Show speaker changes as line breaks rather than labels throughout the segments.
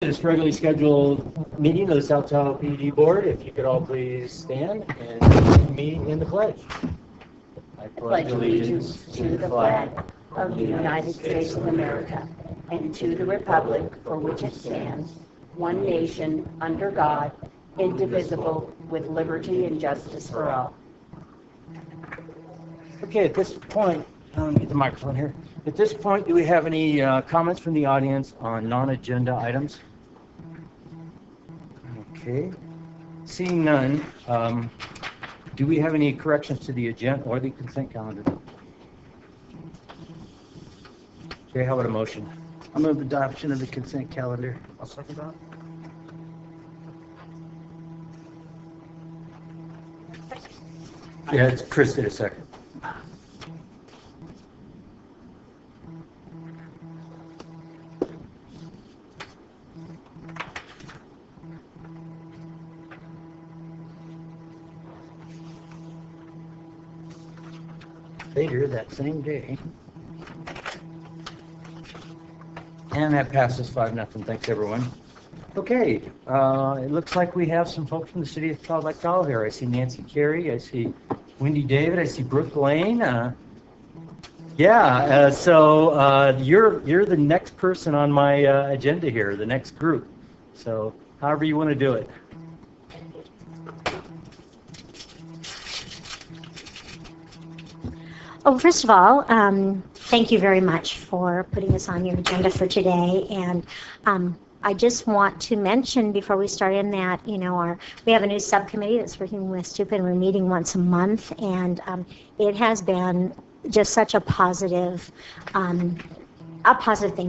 This regularly scheduled meeting of the South Tahoe PUD Board. If you could all please stand and join me in the pledge.
I pledge allegiance to the flag of the United States of America and to the republic for which it stands, one nation, under God, indivisible, with liberty and justice for all.
Okay, at this point, let me get the microphone here. At this point, do we have any comments from the audience on non-agenda items? Okay. Seeing none, do we have any corrections to the agenda or the consent calendar? Okay, how about a motion?
I'll move adoption of the consent calendar.
I'll second that. Yeah, it's Chris did a second. Later that same day. And that passes 5-0. Thanks, everyone. Okay, it looks like we have some folks from the city of Tahoe here. I see Nancy Carey, I see Wendy David, I see Brooke Lane. So you're the next person on my agenda here, the next group. So however you want to do it.
Oh, first of all, thank you very much for putting this on your agenda for today. And I just want to mention before we start in that, we have a new subcommittee that's working with STUPA, and we're meeting once a month. And it has been just such a positive thing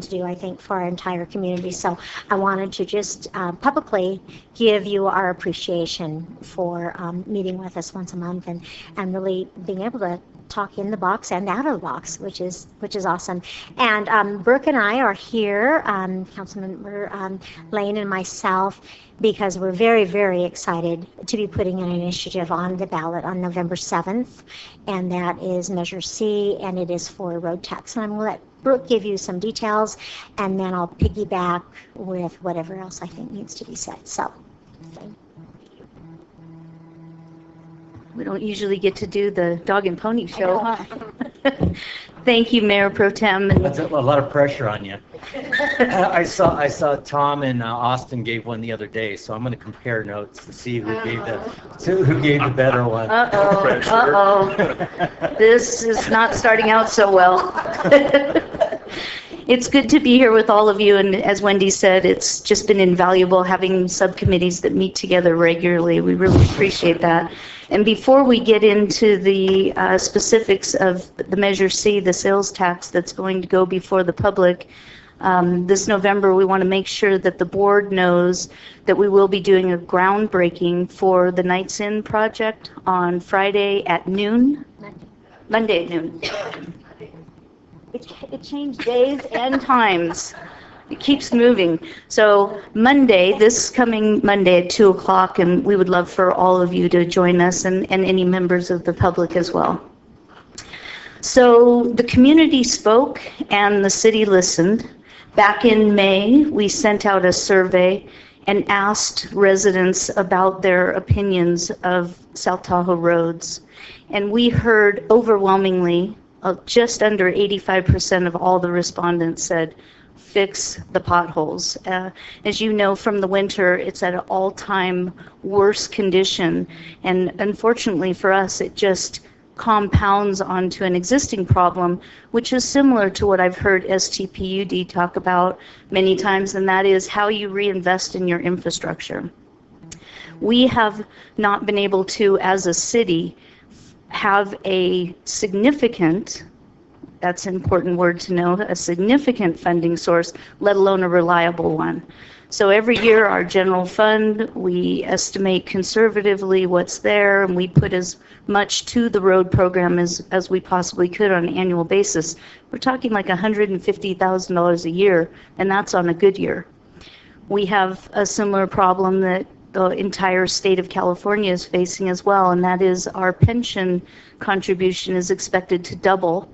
to do, I think, for our entire community. So I wanted to just publicly give you our appreciation for meeting with us once a month and really being able to talk in the box and out of the box, which is awesome. And Brooke and I are here, Councilmember Lane and myself, because we're very, very excited to be putting an initiative on the ballot on November 7th, and that is Measure C, and it is for road tax. And I'm going to let Brooke give you some details, and then I'll piggyback with whatever else I think needs to be said. So, okay.
We don't usually get to do the dog and pony show, huh? Thank you, Mayor Pro Tem.
That's a lot of pressure on you. I saw Tom and Austin gave one the other day, so I'm going to compare notes to see who gave the better one.
This is not starting out so well. It's good to be here with all of you, and as Wendy said, it's just been invaluable having subcommittees that meet together regularly. We really appreciate that. And before we get into the specifics of the Measure C, the sales tax that's going to go before the public, this November we want to make sure that the board knows that we will be doing a groundbreaking for the Nights In project on Friday at noon. Monday at noon. It changed days and times. It keeps moving. So Monday, this coming Monday at 2 o'clock, and we would love for all of you to join us and any members of the public as well. So the community spoke and the city listened. Back in May, we sent out a survey and asked residents about their opinions of South Tahoe roads. And we heard overwhelmingly, just under 85% of all the respondents said, fix the potholes. As you know from the winter, it's at an all-time worst condition, and unfortunately for us, it just compounds onto an existing problem, which is similar to what I've heard STPUD talk about many times, and that is how you reinvest in your infrastructure. We have not been able to, as a city, have a significant, that's an important word to know, a significant funding source, let alone a reliable one. So every year our general fund, we estimate conservatively what's there, and we put as much to the road program as we possibly could on an annual basis. We're talking like $150,000 a year, and that's on a good year. We have a similar problem that the entire state of California is facing as well, and that is our pension contribution is expected to double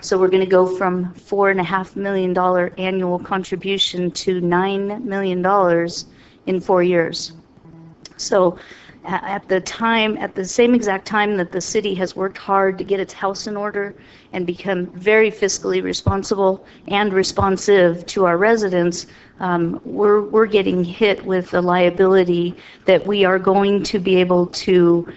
So we're going to go from $4.5 million annual contribution to $9 million in 4 years. So at the same exact time that the city has worked hard to get its house in order and become very fiscally responsible and responsive to our residents, we're getting hit with a liability that we are going to be able to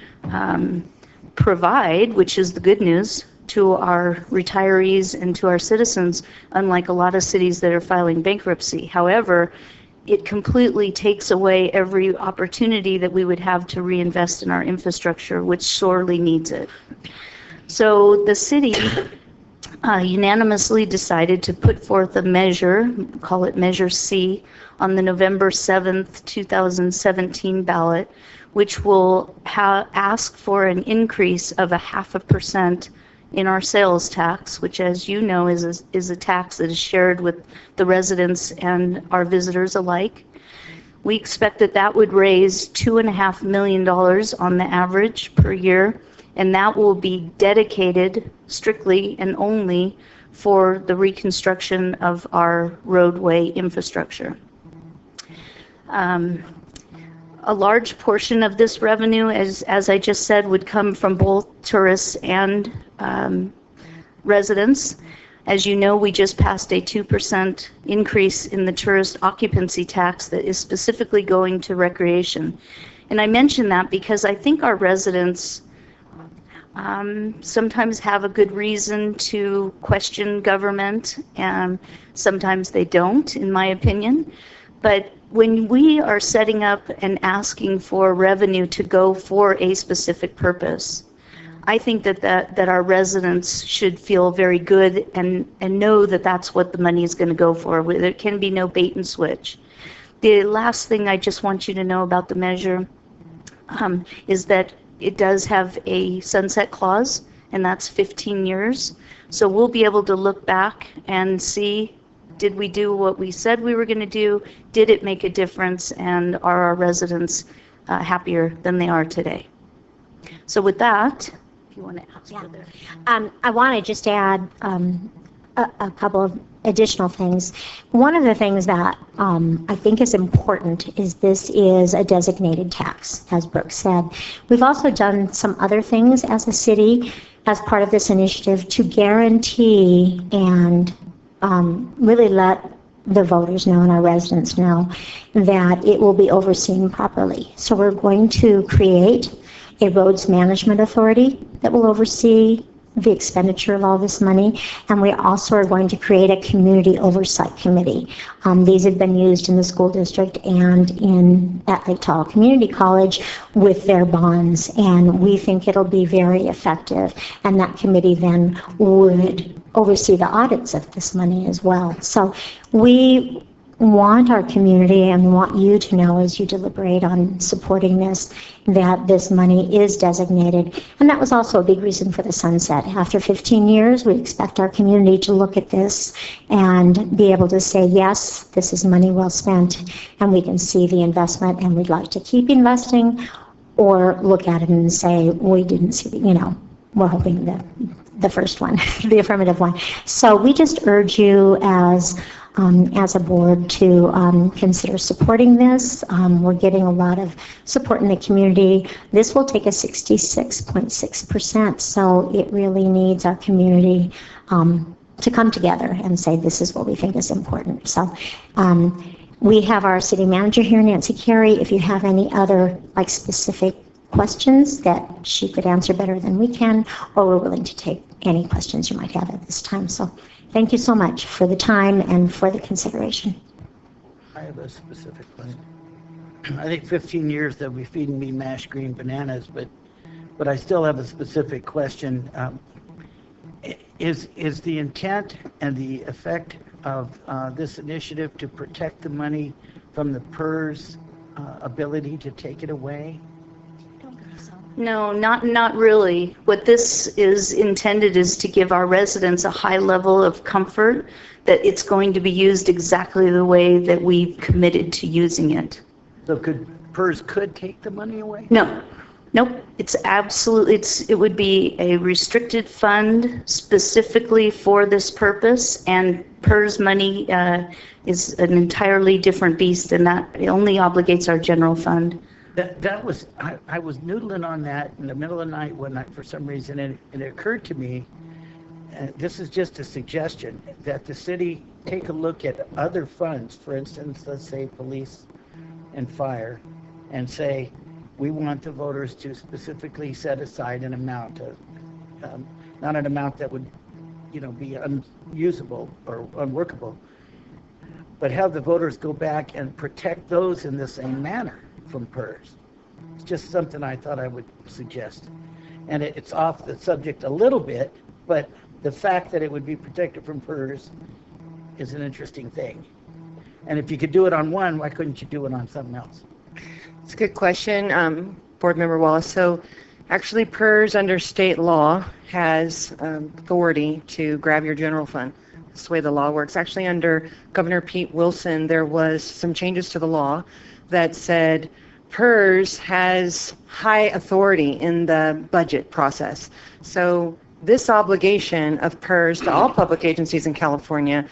provide, which is the good news, to our retirees and to our citizens, unlike a lot of cities that are filing bankruptcy. However, it completely takes away every opportunity that we would have to reinvest in our infrastructure, which sorely needs it. So the city unanimously decided to put forth a measure, call it Measure C, on the November 7th, 2017 ballot, which will ask for an increase of 0.5% in our sales tax, which, as you know, is a tax that is shared with the residents and our visitors alike. We expect that would raise $2.5 million on the average per year, and that will be dedicated strictly and only for the reconstruction of our roadway infrastructure. A large portion of this revenue, as I just said, would come from both tourists and residents. As you know, we just passed a 2% increase in the tourist occupancy tax that is specifically going to recreation. And I mention that because I think our residents sometimes have a good reason to question government, and sometimes they don't, in my opinion. But when we are setting up and asking for revenue to go for a specific purpose, I think that our residents should feel very good and know that that's what the money is going to go for. There can be no bait and switch. The last thing I just want you to know about the measure is that it does have a sunset clause, and that's 15 years. So we'll be able to look back and see, did we do what we said we were going to do? Did it make a difference? And are our residents happier than they are today? So with that, if you want to ask further.
I want to just add a couple of additional things. One of the things that I think is important is this is a designated tax, as Brooke said. We've also done some other things as a city as part of this initiative to guarantee and really let the voters know and our residents know that it will be overseen properly. So we're going to create a roads management authority that will oversee the expenditure of all this money, and we also are going to create a community oversight committee. These have been used in the school district and at Lake Tahoe Community College with their bonds, and we think it'll be very effective, and that committee then would oversee the audits of this money as well. So we want our community and want you to know as you deliberate on supporting this that this money is designated. And that was also a big reason for the sunset. After 15 years, we expect our community to look at this and be able to say, yes, this is money well spent, and we can see the investment and we'd like to keep investing, or look at it and say, we didn't see, we're hoping that the first one, the affirmative one. So we just urge you as a board to consider supporting this. We're getting a lot of support in the community. This will take a 66.6%, so it really needs our community to come together and say this is what we think is important. So we have our city manager here, Nancy Carey. If you have any other specific questions that she could answer better than we can, or we're willing to take any questions you might have at this time. So thank you so much for the time and for the consideration.
I have a specific question. I think 15 years they'll be feeding me mashed green bananas, but I still have a specific question. Is the intent and the effect of this initiative to protect the money from the PERS ability to take it away?
No, not really. What this is intended is to give our residents a high level of comfort that it's going to be used exactly the way that we've committed to using it.
So PERS could take the money away?
No, Nope, it's absolutely, it would be a restricted fund specifically for this purpose, and PERS money is an entirely different beast, and that it only obligates our general fund.
That was, I was noodling on that in the middle of the night one night for some reason, and it occurred to me, this is just a suggestion, that the city take a look at other funds, for instance, let's say police and fire, and say, we want the voters to specifically set aside an amount of, not an amount that would, be unusable or unworkable, but have the voters go back and protect those in the same manner from PERS. It's just something I thought I would suggest. And it's off the subject a little bit, but the fact that it would be protected from PERS is an interesting thing. And if you could do it on one, why couldn't you do it on something else?
It's a good question, Board Member Wallace. So actually PERS under state law has authority to grab your general fund. That's the way the law works. Actually under Governor Pete Wilson, there was some changes to the law that said PERS has high authority in the budget process. So this obligation of PERS to all public agencies in California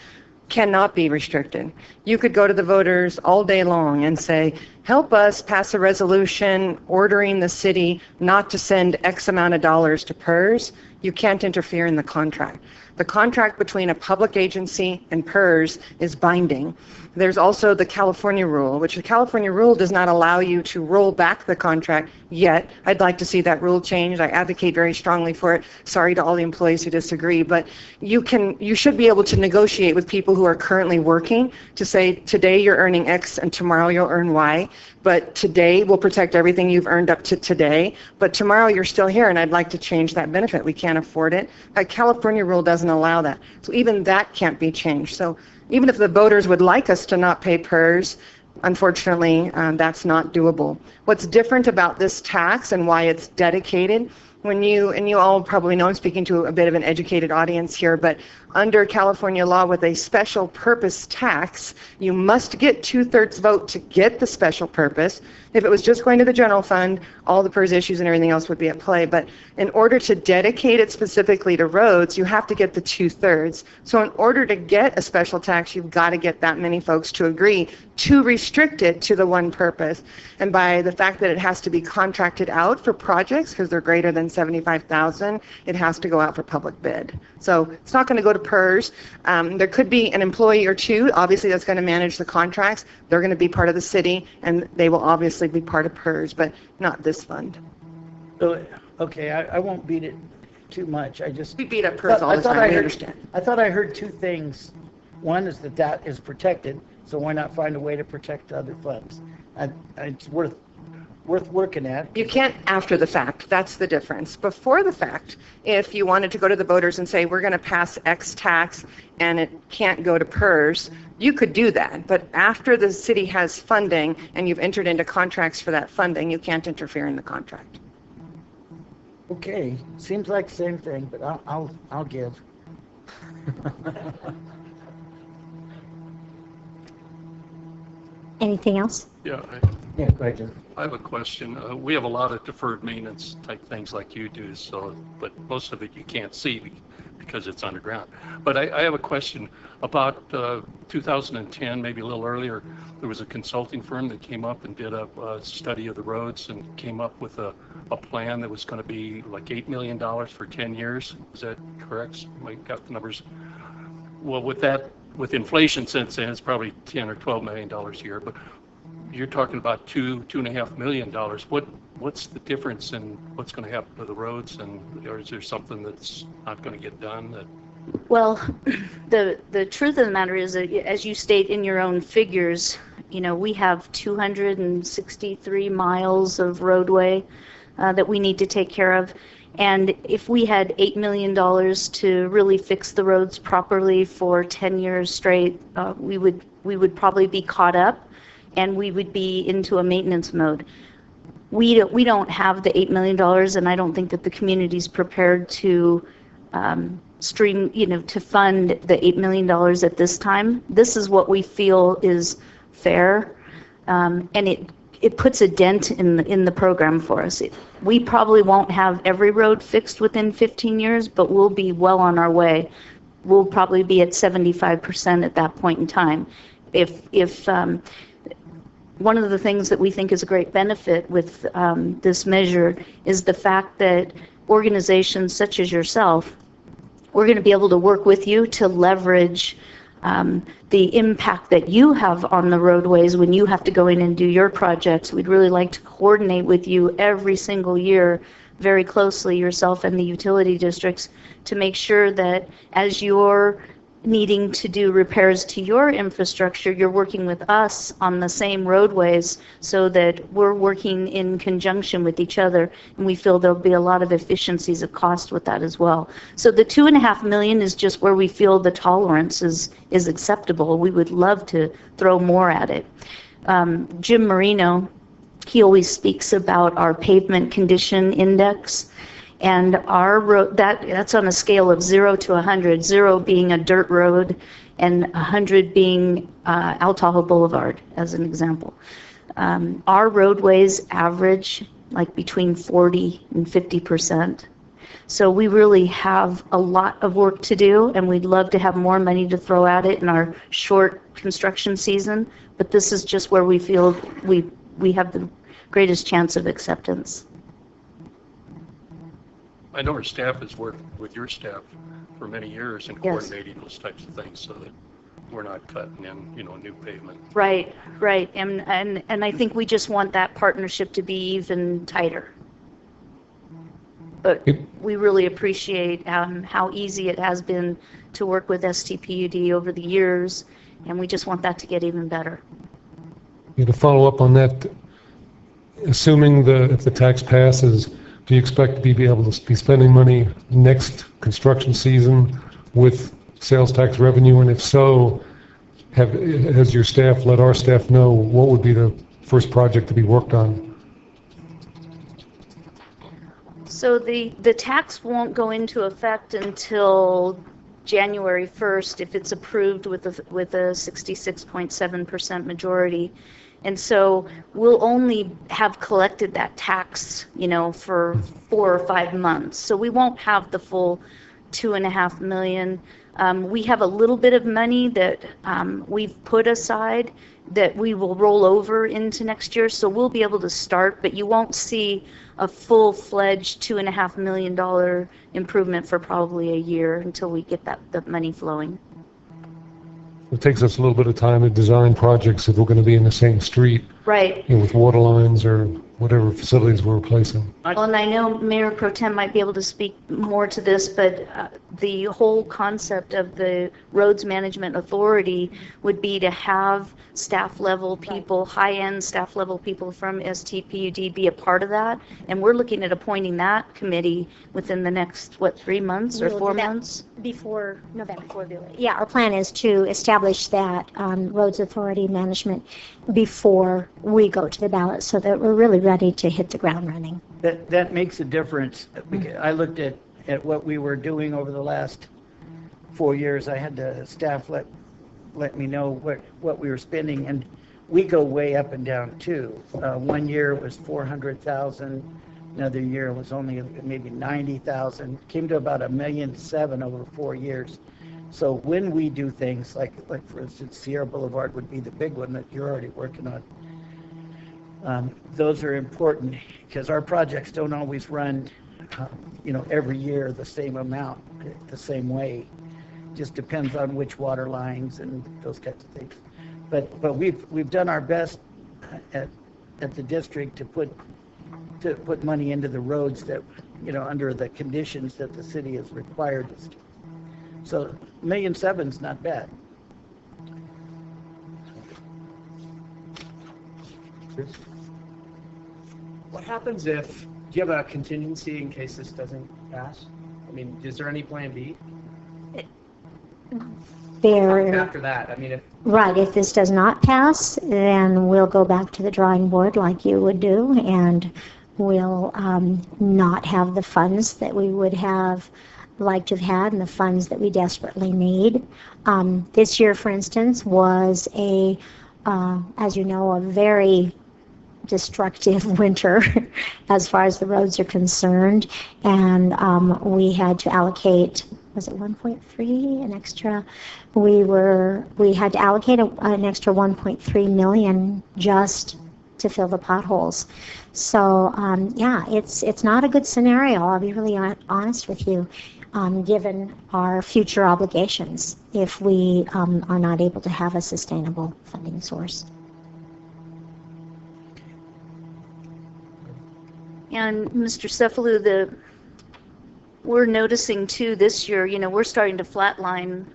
cannot be restricted. You could go to the voters all day long and say, help us pass a resolution ordering the city not to send X amount of dollars to PERS. You can't interfere in the contract. The contract between a public agency and PERS is binding. There's also the California rule, which the California rule does not allow you to roll back the contract yet. I'd like to see that rule changed. I advocate very strongly for it. Sorry to all the employees who disagree, but you should be able to negotiate with people who are currently working to say, today you're earning X and tomorrow you'll earn Y, but today we'll protect everything you've earned up to today, but tomorrow you're still here and I'd like to change that benefit. We can't afford it. That California rule doesn't allow that. So even that can't be changed. So even if the voters would like us to not pay PERS, unfortunately, that's not doable. What's different about this tax and why it's dedicated, and you all probably know I'm speaking to a bit of an educated audience here, but under California law with a special purpose tax, you must get 2/3 vote to get the special purpose. If it was just going to the general fund, all the PERS issues and everything else would be at play. But in order to dedicate it specifically to roads, you have to get the 2/3. So in order to get a special tax, you've got to get that many folks to agree to restrict it to the one purpose. And by the fact that it has to be contracted out for projects, because they're greater than 75,000, it has to go out for public bid. So it's not going to go to PERS. There could be an employee or two, obviously, that's going to manage the contracts. They're going to be part of the city, and they will obviously be part of PERS, but not this fund.
So, okay, I won't beat it too much.
We beat up PERS all the time, I understand.
I thought I heard two things. One is that is protected, so why not find a way to protect other funds? It's worth working at.
You can't after the fact. That's the difference. Before the fact, if you wanted to go to the voters and say, we're going to pass X tax and it can't go to PERS, you could do that. But after the city has funding and you've entered into contracts for that funding, you can't interfere in the contract.
Okay, seems like the same thing, but I'll give.
Anything else?
Yeah,
Yeah, go ahead, Jim.
I have a question. We have a lot of deferred maintenance type things like you do, but most of it you can't see because it's underground. But I have a question about 2010, maybe a little earlier. There was a consulting firm that came up and did a study of the roads and came up with a plan that was going to be like $8 million for 10 years. Is that correct? I got the numbers. Well, with inflation since then, it's probably $10 or $12 million a year. But you're talking about $2.5 million. What's the difference in what's going to happen to the roads, or is there something that's not going to get done?
Well, the truth of the matter is that, as you state in your own figures, we have 263 miles of roadway that we need to take care of. And if we had $8 million to really fix the roads properly for 10 years straight, we would probably be caught up, and we would be into a maintenance mode. We don't have the $8 million, and I don't think that the community's prepared to to fund the $8 million at this time. This is what we feel is fair, and it puts a dent in the program for us. We probably won't have every road fixed within 15 years, but we'll be well on our way. We'll probably be at 75% at that point in time. If one of the things that we think is a great benefit with this measure is the fact that organizations such as yourself, we're going to be able to work with you to leverage the impact that you have on the roadways when you have to go in and do your projects. We'd really like to coordinate with you every single year very closely, yourself and the utility districts, to make sure that as you're needing to do repairs to your infrastructure, you're working with us on the same roadways so that we're working in conjunction with each other, and we feel there'll be a lot of efficiencies of cost with that as well. So the $2.5 million is just where we feel the tolerance is acceptable. We would love to throw more at it. Jim Marino, he always speaks about our pavement condition index. And our road, that's on a scale of 0 to 100, 0 being a dirt road and 100 being Al Tahoe Boulevard, as an example. Our roadways average like between 40 and 50%. So we really have a lot of work to do, and we'd love to have more money to throw at it in our short construction season. But this is just where we feel we have the greatest chance of acceptance.
I know our staff has worked with your staff for many years in coordinating those types of things so that we're not cutting in, new pavement.
Right. And I think we just want that partnership to be even tighter. But we really appreciate how easy it has been to work with STPUD over the years, and we just want that to get even better.
To follow up on that, assuming if the tax passes, do you expect to be able to be spending money next construction season with sales tax revenue? And if so, has your staff let our staff know what would be the first project to be worked on?
So the tax won't go into effect until January 1st if it's approved with a 66.7% majority. And so we'll only have collected that tax, for 4 or 5 months. So we won't have the full $2.5 million. We have a little bit of money that we've put aside that we will roll over into next year. So we'll be able to start, but you won't see a full-fledged $2.5 million improvement for probably a year until we get the money flowing.
It takes us a little bit of time to design projects if we're going to be in the same street.
Right.
With water lines or whatever facilities we're replacing.
Well, and I know Mayor Pro Tem might be able to speak more to this, but the whole concept of the Roads Management Authority would be to have staff level people, high-end staff level people from STPUD be a part of that. And we're looking at appointing that committee within the next, 3 months or 4 months?
Before November. Yeah, our plan is to establish that Roads Authority management before we go to the ballot so that we're really ready to hit the ground running.
That makes a difference. Because I looked at what we were doing over the last 4 years. I had the staff let me know what we were spending, and we go way up and down too. 1 year it was 400,000. Another year was only maybe 90,000. Came to about $1.7 million over 4 years. So when we do things like for instance, Sierra Boulevard would be the big one that you're already working on. Those are important because our projects don't always run, every year the same amount, the same way. Just depends on which water lines and those kinds of things. But we've done our best at the district to put money into the roads that, under the conditions that the city has required us to. So $1.7 million is not bad.
What happens do you have a contingency in case this doesn't pass? I mean, is there any plan B? After that,
Right, if this does not pass, then we'll go back to the drawing board like you would do, and we'll not have the funds that we would have liked to have had and the funds that we desperately need. This year, for instance, was as you know, a very destructive winter as far as the roads are concerned. And we had to allocate, was it 1.3, an extra? We had to allocate an extra 1.3 million just to fill the potholes. So yeah, it's not a good scenario. I'll be really honest with you, given our future obligations if we are not able to have a sustainable funding source.
And Mr. Cefalu, we're noticing too this year, we're starting to flatline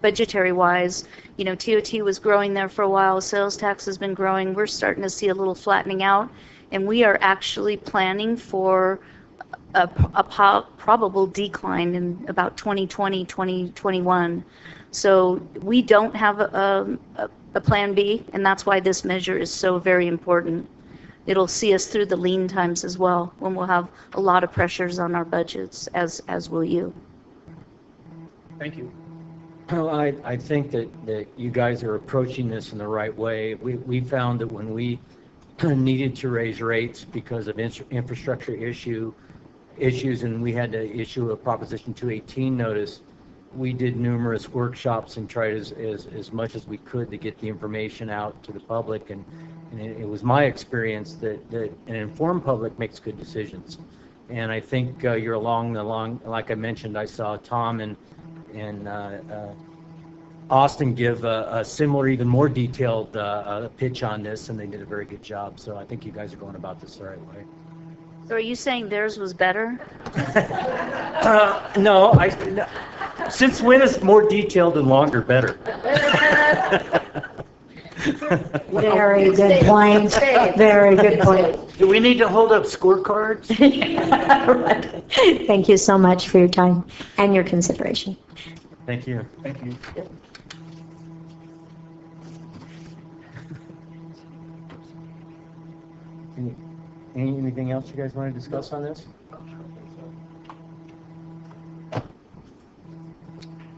budgetary wise. TOT was growing there for a while, sales tax has been growing, we're starting to see a little flattening out, and we are actually planning for a probable decline in about 2020, 2021. So we don't have a plan B, and that's why this measure is so very important. It'll see us through the lean times as well, when we'll have a lot of pressures on our budgets, as will you.
Thank you.
Well, I think that you guys are approaching this in the right way. We found that when we needed to raise rates because of infrastructure issues, and we had to issue a Proposition 218 notice, we did numerous workshops and tried as much as we could to get the information out to the public. And it was my experience that an informed public makes good decisions. And I think you're along, like I mentioned, I saw Tom and Austin give a similar, even more detailed pitch on this, and they did a very good job. So I think you guys are going about this the right way.
So are you saying theirs was better?
No, since when is more detailed and longer better?
Very good point. Very good point.
Do we need to hold up scorecards?
Thank you so much for your time and your consideration.
Thank you. Thank you. Anything else you guys want to discuss on this?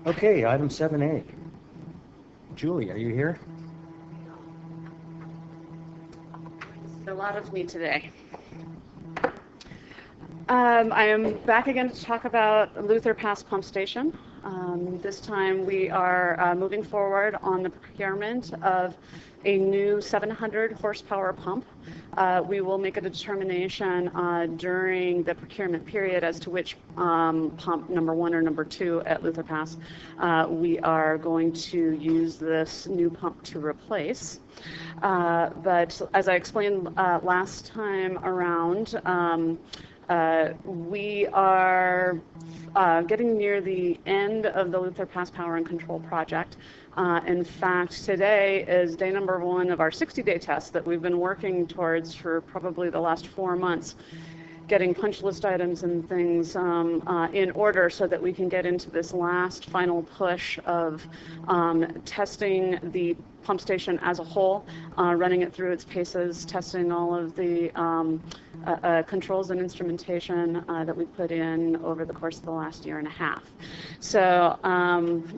Okay, item 7A. Julie, are you here?
A lot of me today. I am back again to talk about Luther Pass Pump Station. This time we are moving forward on the procurement of a new 700 horsepower pump. We will make a determination during the procurement period as to which pump, number 1 or number 2 at Luther Pass, we are going to use this new pump to replace. But as I explained last time around, we are getting near the end of the Luther Pass Power and Control project. In fact, today is day number 1 of our 60-day test that we've been working towards for probably the last 4 months, getting punch list items and things in order so that we can get into this last final push of testing the pump station as a whole, running it through its paces, testing all of the controls and instrumentation that we put in over the course of the last year and a half. So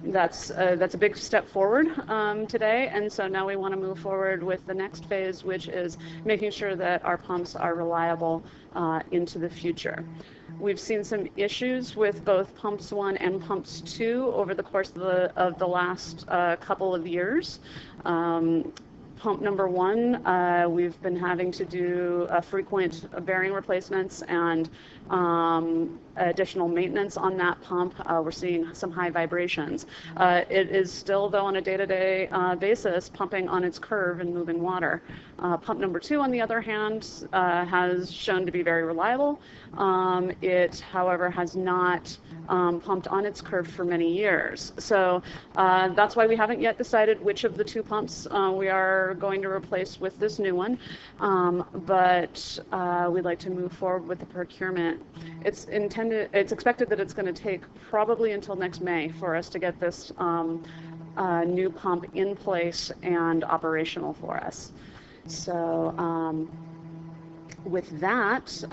that's a big step forward today, and so now we want to move forward with the next phase, which is making sure that our pumps are reliable into the future. We've seen some issues with both pumps 1 and pumps 2 over the course of the last couple of years. Pump number 1, we've been having to do frequent bearing replacements and additional maintenance on that pump. We're seeing some high vibrations. It is still, though, on a day-to-day basis, pumping on its curve and moving water. Pump number 2, on the other hand, has shown to be very reliable. It, however, has not pumped on its curve for many years. So that's why we haven't yet decided which of the 2 pumps we are going to replace with this new one. But we'd like to move forward with the procurement. It's expected that it's going to take probably until next May for us to get this new pump in place and operational for us. So with that,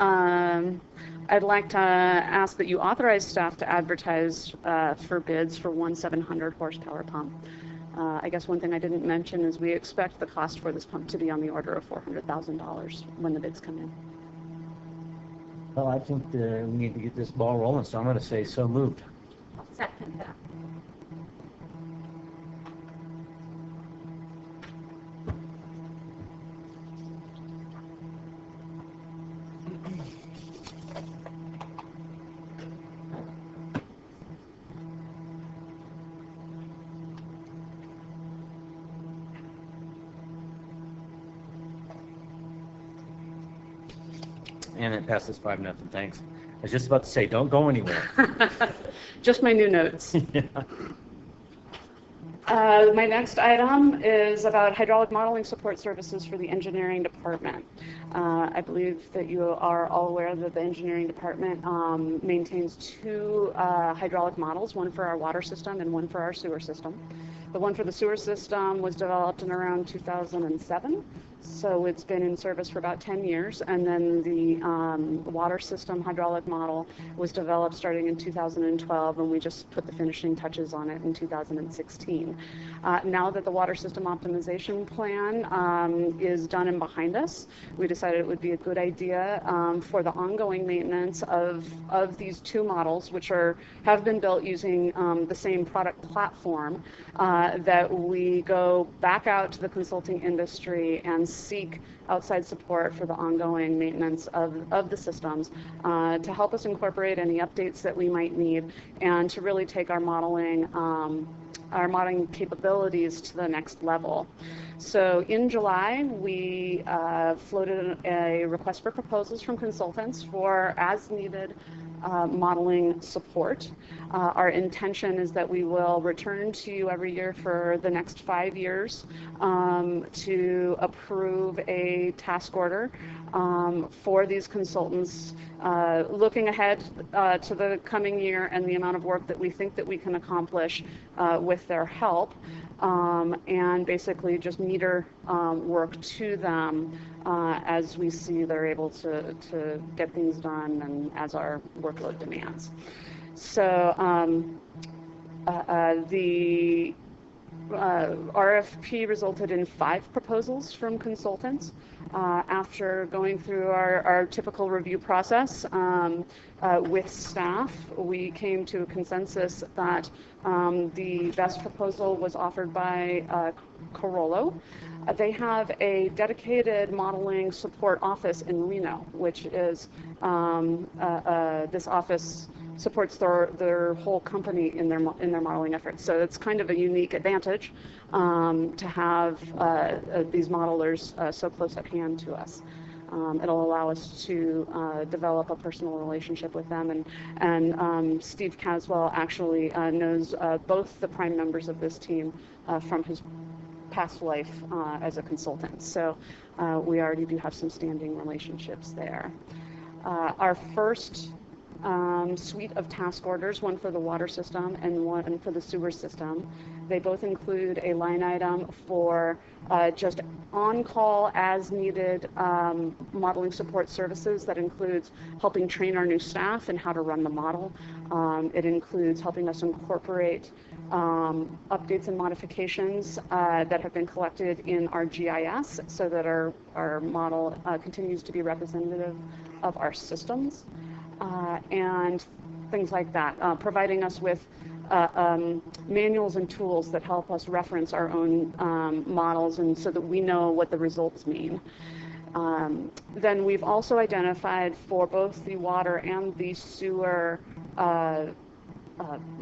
I'd like to ask that you authorize staff to advertise for bids for one 700 horsepower pump. I guess one thing I didn't mention is we expect the cost for this pump to be on the order of $400,000 when the bids come in.
Well, I think we need to get this ball rolling, so I'm going to say so moved.
Second that.
And it passes 5-0. Thanks. I was just about to say, don't go anywhere.
Just my new notes.
Yeah.
My next item is about hydraulic modeling support services for the engineering department. I believe that you are all aware that the engineering department maintains two hydraulic models, one for our water system and one for our sewer system. The one for the sewer system was developed in around 2007, so it's been in service for about 10 years, and then the water system hydraulic model was developed starting in 2012, and we just put the finishing touches on it in 2016. Now that the water system optimization plan is done and behind us, we decided it would be a good idea for the ongoing maintenance of these two models, which have been built using the same product platform, that we go back out to the consulting industry and seek outside support for the ongoing maintenance of the systems to help us incorporate any updates that we might need and to really take our modeling capabilities to the next level. So in July, we floated a request for proposals from consultants for as-needed modeling support. Our intention is that we will return to you every year for the next 5 years to approve a task order for these consultants, looking ahead to the coming year and the amount of work that we think that we can accomplish with their help, and basically just meter work to them as we see they're able to get things done and as our workload demands. So the RFP resulted in 5 proposals from consultants. After going through our typical review process with staff, we came to a consensus that the best proposal was offered by Corollo. They have a dedicated modeling support office in Reno, which is this office supports their whole company in their modeling efforts. So it's kind of a unique advantage to have these modelers so close at hand to us. It'll allow us to develop a personal relationship with them, and Steve Caswell actually knows both the prime members of this team from his past life as a consultant. So we already do have some standing relationships there. Our first suite of task orders, one for the water system and one for the sewer system. They both include a line item for just on-call as needed modeling support services that includes helping train our new staff and how to run the model. It includes helping us incorporate updates and modifications that have been collected in our GIS so that our model continues to be representative of our systems. And things like that, providing us with manuals and tools that help us reference our own models and so that we know what the results mean. Then we've also identified for both the water and the sewer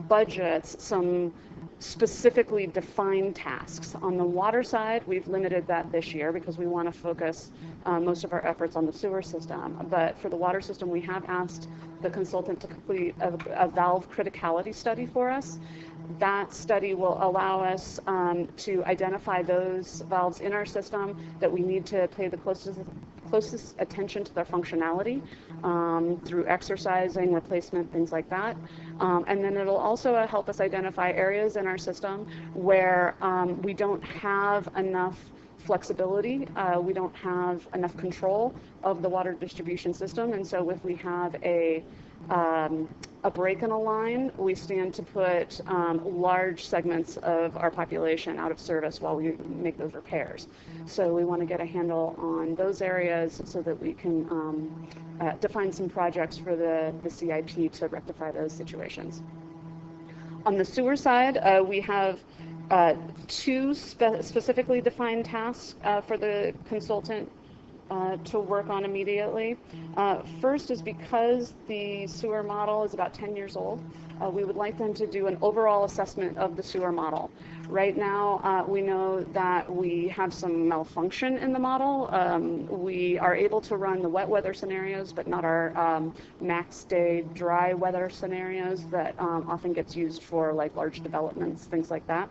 budgets some specifically defined tasks. On the water side, we've limited that this year because we want to focus most of our efforts on the sewer system. But for the water system, we have asked the consultant to complete a valve criticality study for us. That study will allow us to identify those valves in our system that we need to pay the closest attention to their functionality through exercising, replacement, things like that. And then it'll also help us identify areas in our system where we don't have enough flexibility, we don't have enough control of the water distribution system, and so if we have a a break in a line, we stand to put large segments of our population out of service while we make those repairs. So we want to get a handle on those areas so that we can define some projects for the CIP to rectify those situations. On the sewer side, we have two specifically defined tasks for the consultant to work on immediately. First is because the sewer model is about 10 years old, we would like them to do an overall assessment of the sewer model. Right now, we know that we have some malfunction in the model. We are able to run the wet weather scenarios, but not our max day dry weather scenarios that often gets used for like large developments, things like that.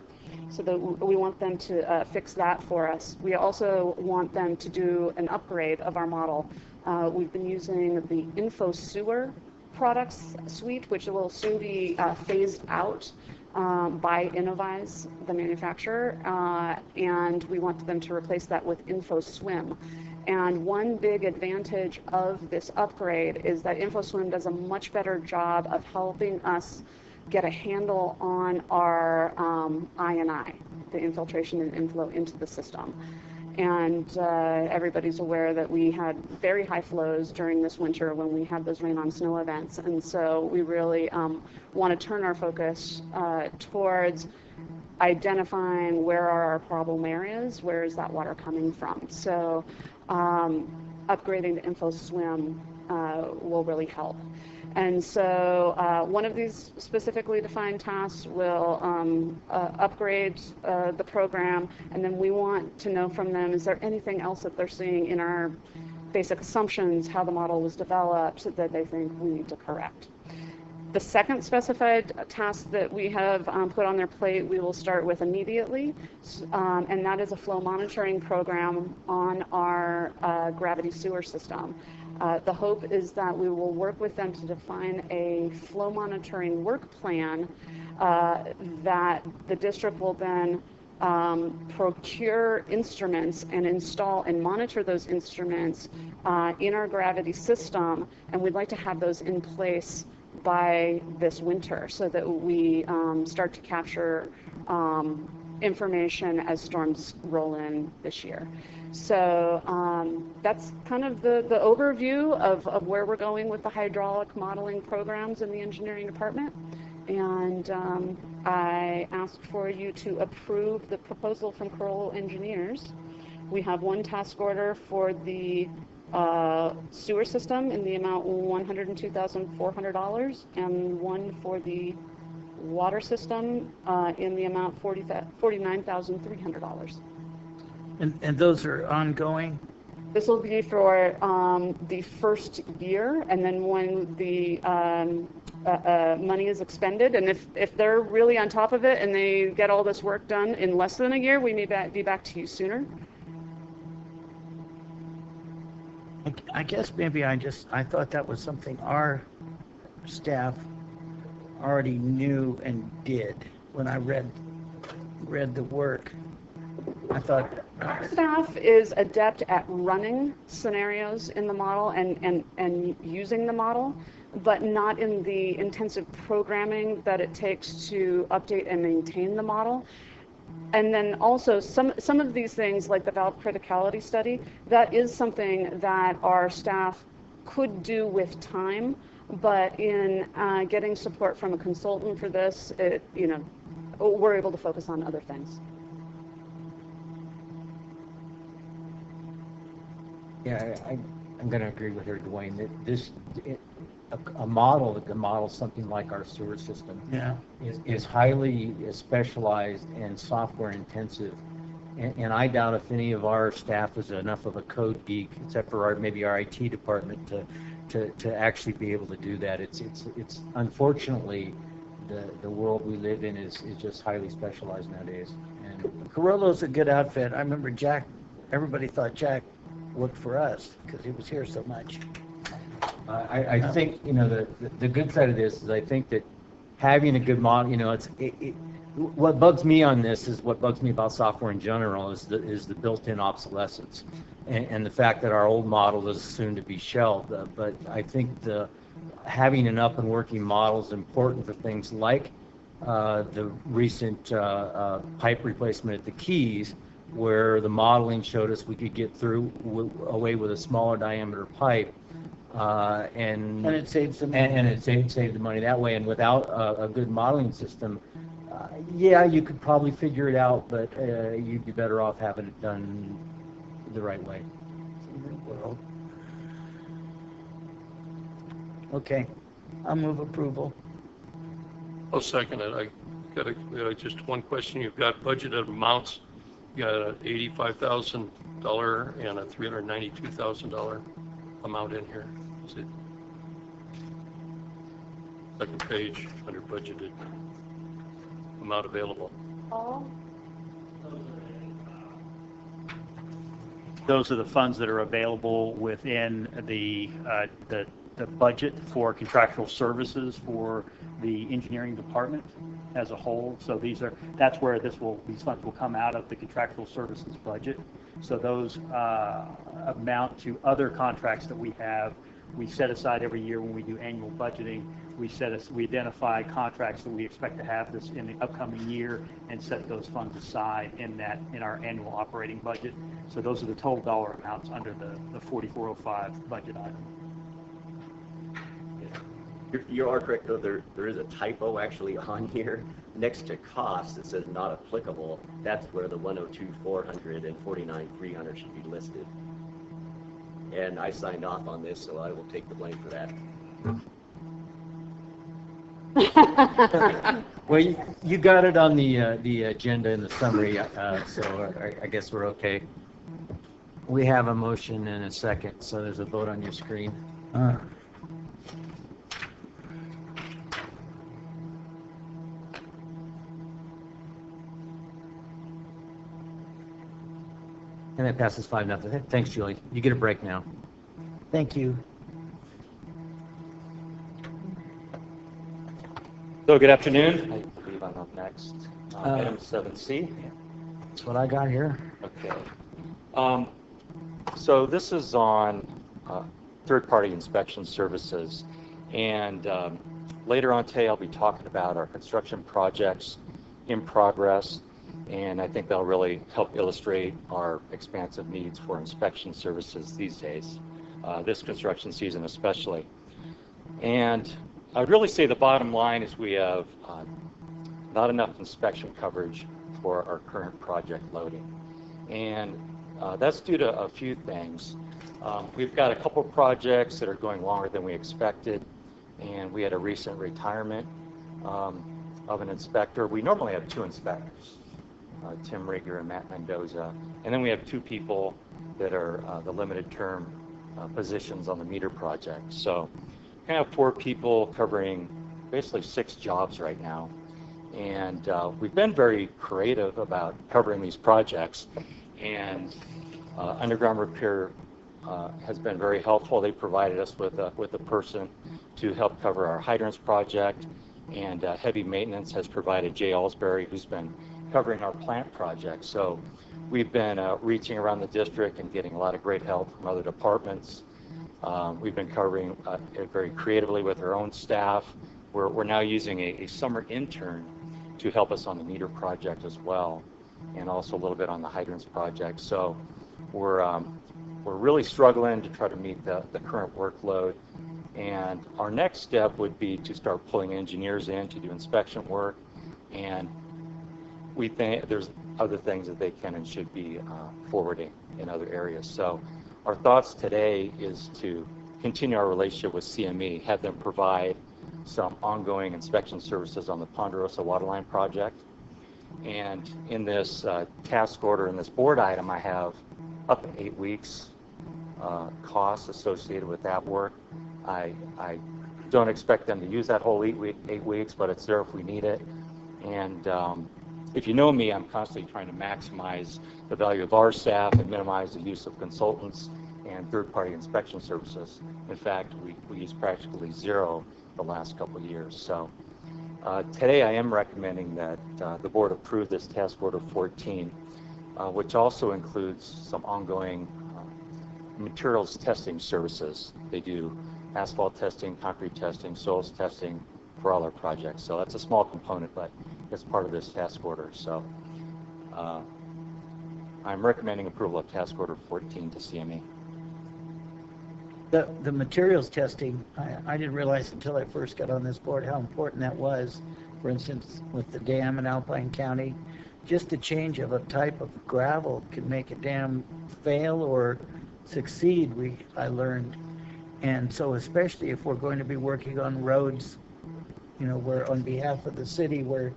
So that we want them to fix that for us. We also want them to do an upgrade of our model. We've been using the Info Sewer products suite, which will soon be phased out by Innovise, the manufacturer, and we want them to replace that with InfoSwim. And one big advantage of this upgrade is that InfoSwim does a much better job of helping us get a handle on our I&I, the infiltration and inflow into the system. And everybody's aware that we had very high flows during this winter when we had those rain on snow events. And so we really want to turn our focus towards identifying where are our problem areas, where is that water coming from. So upgrading to InfoSwim will really help. And so one of these specifically defined tasks will upgrade the program, and then we want to know from them, is there anything else that they're seeing in our basic assumptions, how the model was developed, that they think we need to correct. The second specified task that we have put on their plate, we will start with immediately, and that is a flow monitoring program on our gravity sewer system. The hope is that we will work with them to define a flow monitoring work plan that the district will then procure instruments and install and monitor those instruments in our gravity system, and we'd like to have those in place by this winter so that we start to capture information as storms roll in this year. So that's kind of the overview of where we're going with the hydraulic modeling programs in the engineering department. And I ask for you to approve the proposal from Kroll Engineers. We have one task order for the sewer system in the amount $102,400 and one for the water system in the amount $49,300.
And those are ongoing?
This will be for the first year, and then when the money is expended, and if they're really on top of it and they get all this work done in less than a year, we may be back to you sooner.
I guess maybe I thought that was something our staff already knew and did. When I read the work, I thought
our staff is adept at running scenarios in the model and using the model, but not in the intensive programming that it takes to update and maintain the model. And then also some of these things, like the valve criticality study, that is something that our staff could do with time, but in getting support from a consultant for this, we're able to focus on other things.
Yeah, I'm going to agree with her, Dwayne, that a model that can model something like our sewer system is highly specialized and software intensive. And I doubt if any of our staff is enough of a code geek, except for maybe our IT department, to actually be able to do that. It's unfortunately the world we live in is just highly specialized nowadays. And
Carollo's a good outfit. I remember Jack. Everybody thought Jack worked for us because he was here so much.
I think the good side of this is I think that having a good model, what bugs me on this is what bugs me about software in general is the built-in obsolescence, and the fact that our old model is soon to be shelved. But I think having an up and working model is important for things like the recent pipe replacement at the Keys, where the modeling showed us we could get through away with a smaller diameter pipe, and
it saves some.
and it saved the money that way. And without a good modeling system, yeah, you could probably figure it out, but you'd be better off having it done the right way.
Okay, I'll move approval.
I'll second it. I got just one question. You've got budgeted amounts. You got an $85,000 and a $392,000 amount in here. Is it? Second page under budgeted amount available.
Those are the funds that are available within the budget for contractual services for the engineering department as a whole. So that's where these funds will come out of the contractual services budget. So those amount to other contracts that we have. We set aside every year when we do annual budgeting. We identify contracts that we expect to have this in the upcoming year and set those funds aside in our annual operating budget. So those are the total dollar amounts under the 4405 budget item.
You are correct, though. There is a typo actually on here. Next to cost, it says not applicable. That's where the 102,400 and 49,300 should be listed. And I signed off on this, so I will take the blame for
that. Well, you got it on the agenda in the summary, so I guess we're okay. We have a motion and a second, so there's a vote on your screen. And that passes 5-0. Thanks, Julie. You get a break now.
Thank you.
So good afternoon. I believe I'm up next. Item 7C.
That's what I got here.
Okay. So this is on third-party inspection services. And later on today, I'll be talking about our construction projects in progress. And I think that'll really help illustrate our expansive needs for inspection services these days, this construction season especially. And I'd really say the bottom line is we have not enough inspection coverage for our current project loading. And that's due to a few things. We've got a couple projects that are going longer than we expected, and we had a recent retirement of an inspector. We normally have 2 inspectors. Tim Rigger and Matt Mendoza. And then we have 2 people that are the limited term positions on the meter project. So we have 4 people covering basically 6 jobs right now. And we've been very creative about covering these projects. And Underground Repair has been very helpful. They provided us with a person to help cover our hydrants project. And Heavy Maintenance has provided Jay Alsbury, who's been covering our plant project. So we've been reaching around the district and getting a lot of great help from other departments. We've been covering it very creatively with our own staff. We're now using a summer intern to help us on the meter project as well, and also a little bit on the hydrants project. So we're really struggling to try to meet the current workload. And our next step would be to start pulling engineers in to do inspection work, and we think there's other things that they can and should be forwarding in other areas. So our thoughts today is to continue our relationship with CME, have them provide some ongoing inspection services on the Ponderosa Waterline project. And in this task order, in this board item, I have up to 8 weeks costs associated with that work. I don't expect them to use that whole 8 weeks, but it's there if we need it. And if you know me, I'm constantly trying to maximize the value of our staff and minimize the use of consultants and third-party inspection services. In fact, we use practically 0 the last couple of years. So today I am recommending that the board approve this task order 14, which also includes some ongoing materials testing services. They do asphalt testing, concrete testing, soils testing for all our projects. So that's a small component, but it's part of this task order. So I'm recommending approval of task order 14 to CME.
The materials testing, I didn't realize until I first got on this board how important that was. For instance, with the dam in Alpine County, just the change of a type of gravel can make a dam fail or succeed, I learned. And so especially if we're going to be working on roads, you know, where on behalf of the city where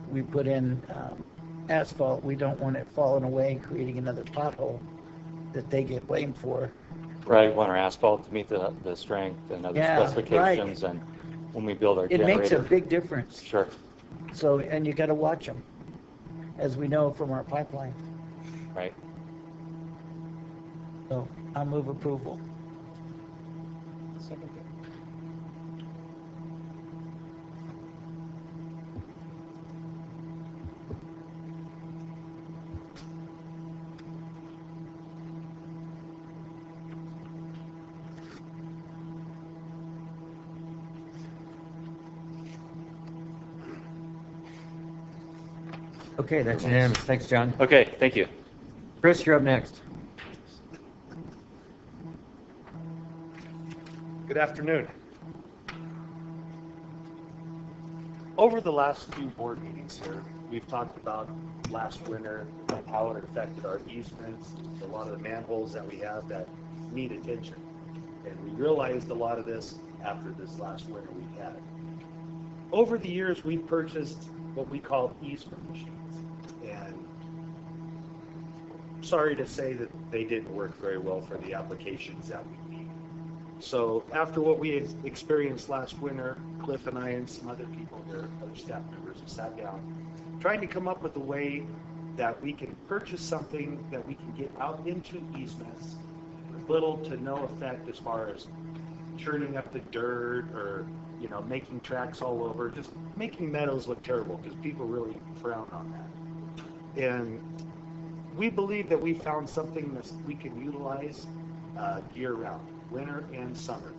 we put in asphalt, we don't want it falling away and creating another pothole that they get blamed for.
Right, we want our asphalt to meet the strength and other specifications, right. And when we build our generator.
It makes a big difference.
Sure.
So, and you got to watch them, as we know from our pipeline.
Right.
So I'll move approval.
Second.
Okay, that's unanimous. Thanks, John.
Okay, thank you.
Chris, you're up next.
Good afternoon. Over the last few board meetings here, we've talked about last winter and how it affected our easements, a lot of the manholes that we have that need attention. And we realized a lot of this after this last winter we had. Over the years, we've purchased what we call easement machines. And sorry to say that they didn't work very well for the applications that we need. So after what we experienced last winter, Cliff and I and some other people here, other staff members, have sat down, trying to come up with a way that we can purchase something that we can get out into easements with little to no effect as far as churning up the dirt or, you know, making tracks all over, just making meadows look terrible because people really frown on that. And we believe that we found something that we can utilize year-round, winter and summer.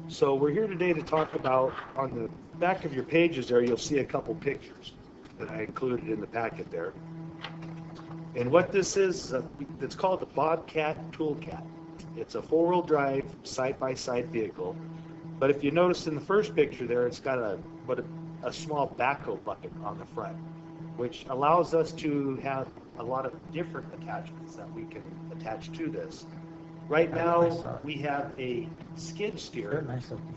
So we're here today to talk about, on the back of your pages there, you'll see a couple pictures that I included in the packet there. And what this is, it's called the Bobcat Toolcat. It's a four-wheel drive, side-by-side vehicle. But if you notice in the first picture there, it's got a small backhoe bucket on the front, which allows us to have a lot of different attachments that we can attach to this. Right now, we have a skid steer,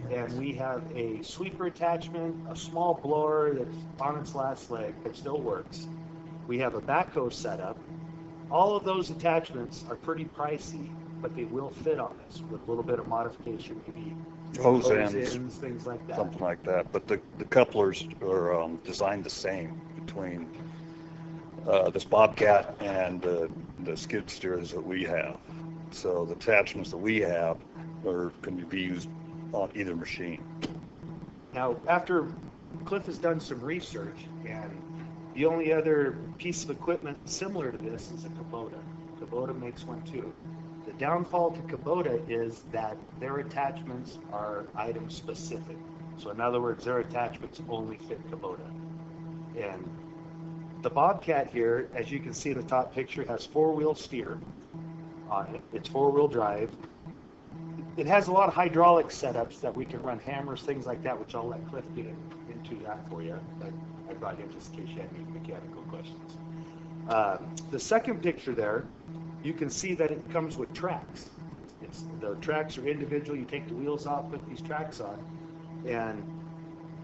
and we have a sweeper attachment, a small blower that's on its last leg that still works. We have a backhoe setup. All of those attachments are pretty pricey, but they will fit on this with a little bit of modification, maybe
hose ends,
things like that.
something like that. But the couplers are designed the same between this Bobcat and the skid steers that we have. So the attachments that we have can be used on either machine.
Now, after Cliff has done some research, and the only other piece of equipment similar to this is a Kubota. Kubota makes one too. The downfall to Kubota is that their attachments are item specific. So in other words, their attachments only fit Kubota. And the Bobcat here, as you can see in the top picture, has four-wheel steer on it. It's four-wheel drive. It has a lot of hydraulic setups that we can run hammers, things like that, which I'll let Cliff get into that for you. But I brought him just in case you had any mechanical questions. The second picture there, you can see that it comes with tracks. The tracks are individual. You take the wheels off, put these tracks on, and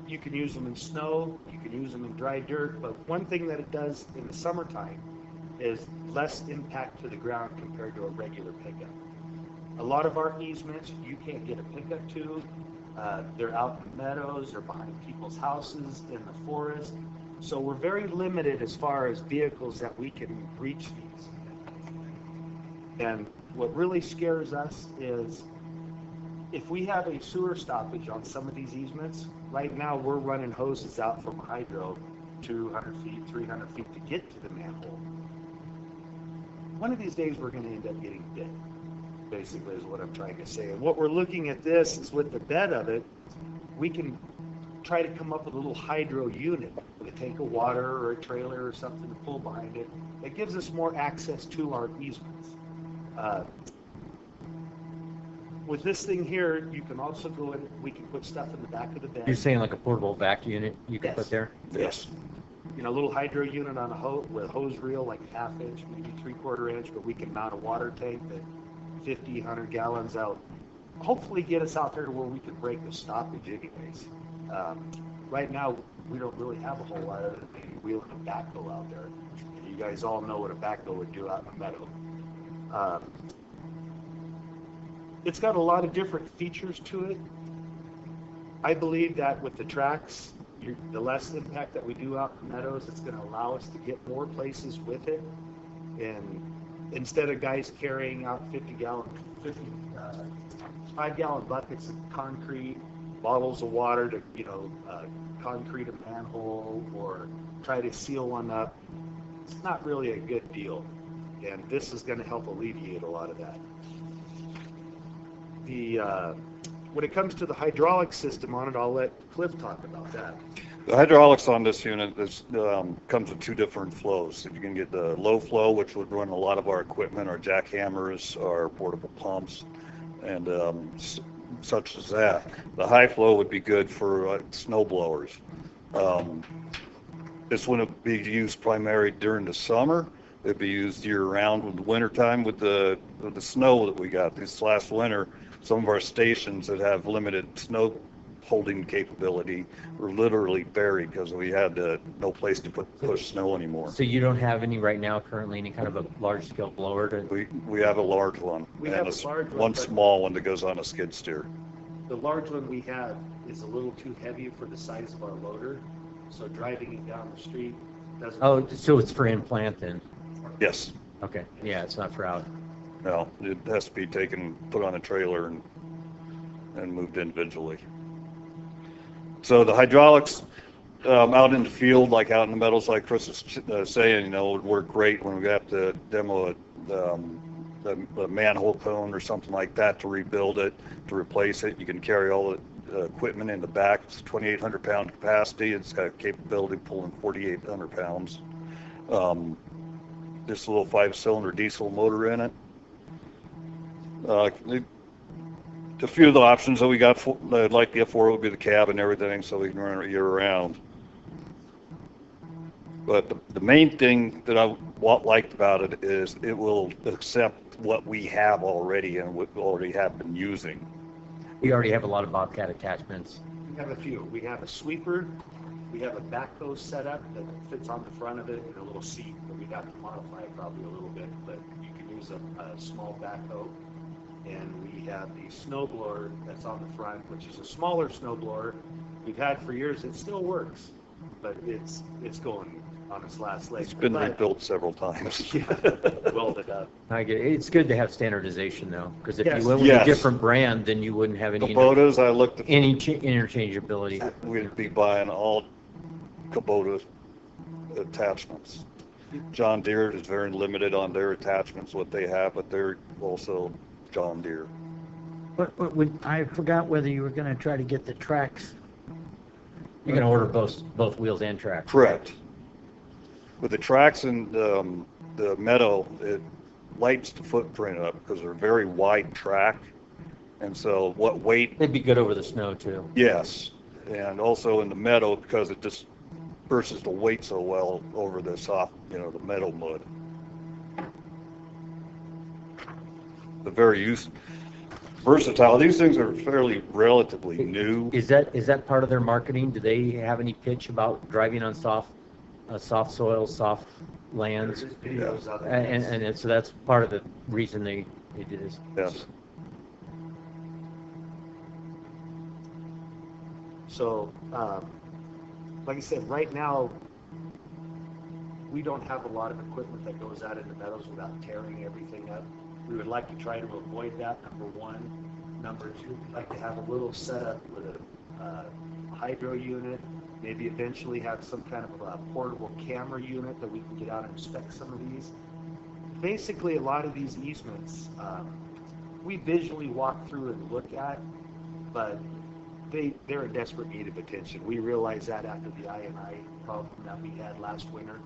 you can use them in snow, you can use them in dry dirt, but one thing that it does in the summertime is less impact to the ground compared to a regular pickup. A lot of our easements, you can't get a pickup to. They're out in meadows, they're behind people's houses, in the forest. So we're very limited as far as vehicles that we can reach these. And what really scares us is if we have a sewer stoppage on some of these easements, right now we're running hoses out from a hydro 200 feet, 300 feet to get to the manhole. One of these days we're going to end up getting bit. basically is what I'm trying to say. And what we're looking at this is with the bed of it, we can try to come up with a little hydro unit with a tank of water or a trailer or something to pull behind it. That gives us more access to our easements. With this thing here, you can also go in, we can put stuff in the back of the bed.
You're saying like a portable vac unit you could
Yes.
put there?
Yes. You know, a little hydro unit on a hose with a hose reel, like a 1/2 inch, maybe 3/4 inch, but we can mount a water tank that 50, 100 gallons out. Hopefully get us out there to where we can break the stoppage anyways. Right now, we don't really have a whole lot of maybe wheeling a backhoe out there. And you guys all know what a backhoe would do out in the meadow. It's got a lot of different features to it. I believe that with the tracks, the less impact that we do out in the meadows, it's going to allow us to get more places with it. And instead of guys carrying out 5-gallon buckets of concrete, bottles of water to, concrete a manhole or try to seal one up, it's not really a good deal. And this is going to help alleviate a lot of that. When it comes to the hydraulic system on it, I'll let Cliff talk about that.
The hydraulics on this unit comes with 2 different flows. You can get the low flow, which would run a lot of our equipment, our jackhammers, our portable pumps, and such as that. The high flow would be good for snow blowers. This wouldn't be used primarily during the summer. It'd be used year-round in the wintertime with the snow that we got this last winter. Some of our stations that have limited snow holding capability were literally buried because we had no place to push snow anymore.
So you don't have any right now currently, any kind of a large-scale blower to?
We have a large one.
We have a large
one small one that goes on a skid steer.
The large one we have is a little too heavy for the size of our loader, so driving it down the street doesn't.
Oh, so it's for in-plant then?
Yes.
Okay, yeah, it's not for out.
No, it has to be taken, put on a trailer and moved individually. So the hydraulics out in the field, like out in the meadows, like Chris was saying, would work great when we have to demo the manhole cone or something like that to rebuild it, to replace it. You can carry all the equipment in the back. It's 2,800 pound capacity. It's got a capability of pulling 4,800 pounds. This little 5-cylinder diesel motor in it. A few of the options that we got, like the F4 would be the cab and everything, so we can run it year round. But the main thing that I liked about it is it will accept what we have already and what we already have been using.
We already have a lot of Bobcat attachments.
We have a few. We have a sweeper. We have a backhoe setup that fits on the front of it and a little seat that we'd have to modify probably a little bit, but you can use a small backhoe. And we have the snow blower that's on the front, which is a smaller snow blower we've had for years. It still works, but it's going on its last leg.
It's been rebuilt several times.
Yeah, welded up.
I get it. It's good to have standardization though, because if
Yes.
you went with a different brand, then you wouldn't have any
Kubotas, I looked at
any interchangeability.
We'd be buying all Kubota attachments. John Deere is very limited on their attachments, what they have, but they're also John Deere.
I forgot whether you were going to try to get the tracks.
You can order both wheels and tracks.
Correct. With the tracks and the meadow, it lights the footprint up because they're a very wide track, and so what weight?
They'd be good over the snow too.
Yes, and also in the meadow because it just versus the weight so well over the soft, the meadow mud. The very versatile. These things are fairly relatively new.
Is that part of their marketing? Do they have any pitch about driving on soft soil, soft lands? And so that's part of the reason they did this.
Yes.
So, like I said, right now we don't have a lot of equipment that goes out in the meadows without tearing everything up. We would like to try to avoid that, number one. Number two, we'd like to have a little setup with a hydro unit, maybe eventually have some kind of a portable camera unit that we can get out and inspect some of these. Basically, a lot of these easements, we visually walk through and look at, but they're in desperate need of attention. We realized that after the I&I problem that we had last winter,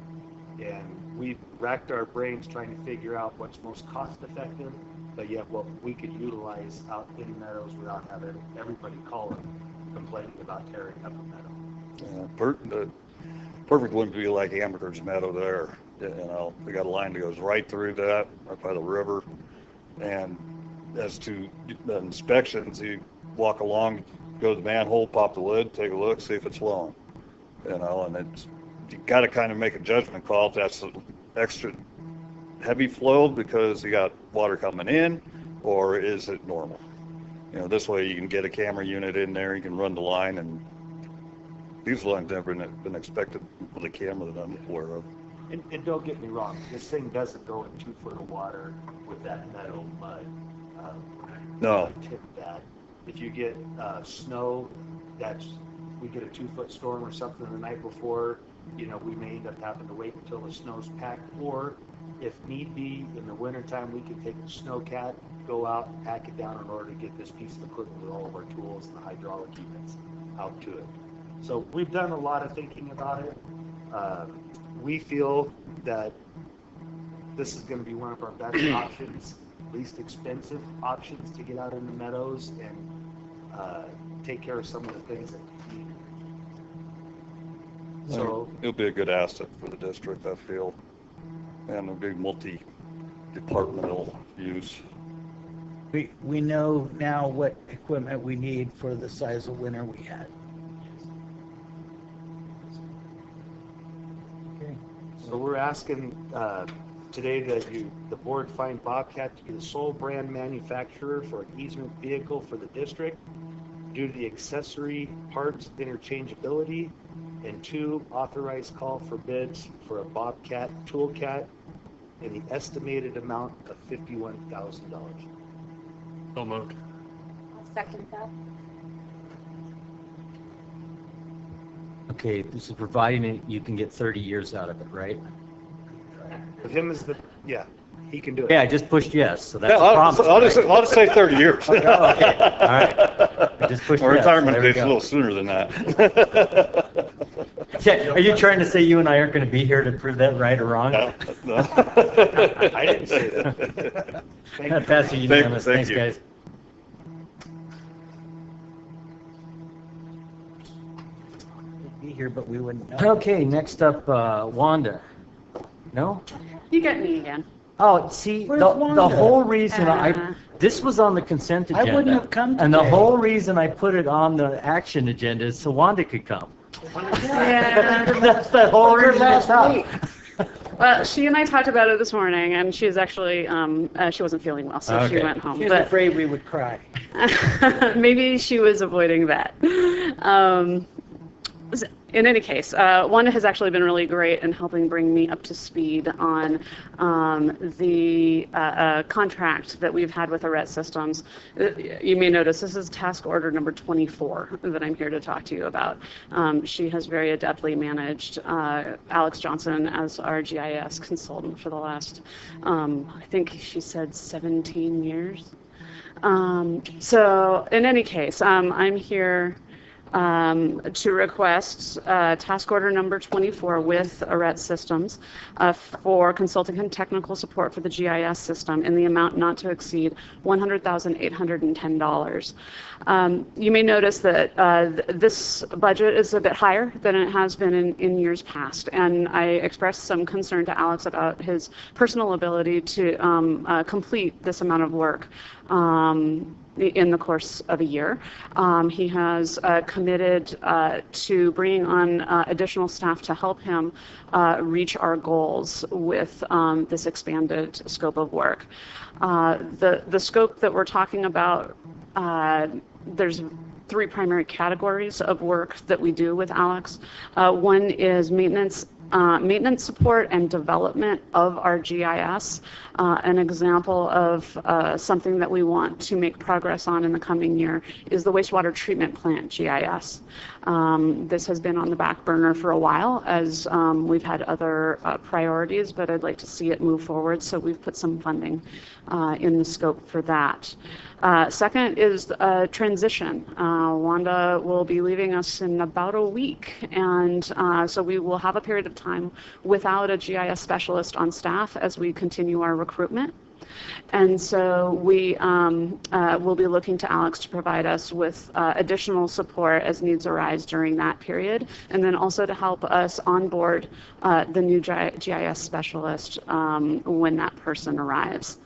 and we racked our brains trying to figure out what's most cost effective, but yet what we could utilize out in meadows without having everybody calling, complaining about tearing up a meadow.
The perfect one would be like Amaker's Meadow there. They got a line that goes right through that, right by the river. And as to the inspections, you walk along, go to the manhole, pop the lid, take a look, see if it's flowing. And you got to kind of make a judgment call if that's extra heavy flow because you got water coming in, or is it normal? This way you can get a camera unit in there, you can run the line, and these lines never been expected with a camera that I'm aware of.
And don't get me wrong, this thing doesn't go in 2 foot of water with that meadow mud.
No.
Tip that. If you get snow, we get a 2 foot storm or something the night before, we may end up having to wait until the snow's packed, or if need be, in the wintertime, we can take the snowcat, go out and pack it down in order to get this piece of equipment with all of our tools and the hydraulic units out to it. So we've done a lot of thinking about it. We feel that this is going to be one of our best options, least expensive options to get out in the meadows and take care of some of the things that we need. So
it'll be a good asset for the district, I feel, and it'll be multi-departmental use.
We know now what equipment we need for the size of winter we had.
So we're asking today that the board find Bobcat to be the sole brand manufacturer for an easement vehicle for the district due to the accessory parts interchangeability, and 2, authorized call for bids for a Bobcat toolcat in the estimated amount of $51,000.
So moved.
I'll second that.
Okay, this is providing you can get 30 years out of it, right?
With him as he can do it.
Yeah, I just pushed yes, so that's a
I'll
promise.
just say 30 years.
Okay, all right. I just pushed
Our
yes.
retirement
There we
date's a
go.
little sooner than that.
Yeah, are you trying to say you and I aren't going to be here to prove that right or wrong?
No.
I didn't say that. Thank you.
Pass it unanimous.
Thank
Thanks,
you.
guys.
We'd be here, but we wouldn't know.
Okay, next up, Wanda. No?
You get me again.
Oh, see,
Where's
the
Wanda?
whole reason this was on the consent agenda.
I wouldn't have come
And the
today.
whole reason I put it on the action agenda is so Wanda could come.
Yeah.
That's the whole reason it's up.
Well, she and I talked about it this morning, and she's actually, she wasn't feeling well, so she
Okay.
went home.
She was
But
afraid we would cry.
maybe she was avoiding that. In any case, Wanda has actually been really great in helping bring me up to speed on the contract that we've had with ARET Systems. You may notice this is task order number 24 that I'm here to talk to you about. She has very adeptly managed Alex Johnson as our GIS consultant for the last, I think she said 17 years. So in any case, I'm here to request task order number 24 with ARET Systems for consulting and technical support for the GIS system in the amount not to exceed $100,810. You may notice that this budget is a bit higher than it has been in years past, and I expressed some concern to Alex about his personal ability to complete this amount of work in the course of a year. He has committed to bringing on additional staff to help him reach our goals with this expanded scope of work. The scope that we're talking about, there's 3 primary categories of work that we do with Alex. One is maintenance maintenance support and development of our GIS. An example of something that we want to make progress on in the coming year is the wastewater treatment plant GIS. This has been on the back burner for a while as we've had other priorities, but I'd like to see it move forward, so we've put some funding in the scope for that. Second is transition. Wanda will be leaving us in about a week, and so we will have a period of time without a GIS specialist on staff as we continue our recruitment. And so we will be looking to Alex to provide us with additional support as needs arise during that period, and then also to help us onboard the new GIS specialist when that person arrives.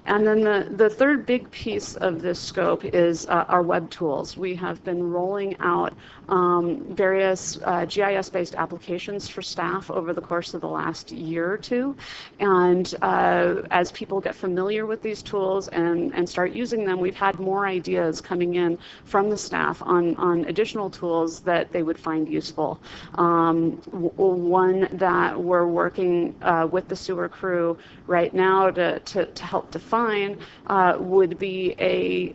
And then the third big piece of this scope is our web tools. We have been rolling out various GIS-based applications for staff over the course of the last year or two. And as people get familiar with these tools and start using them, we've had more ideas coming in from the staff on additional tools that they would find useful. One that we're working with the sewer crew right now to help define would be a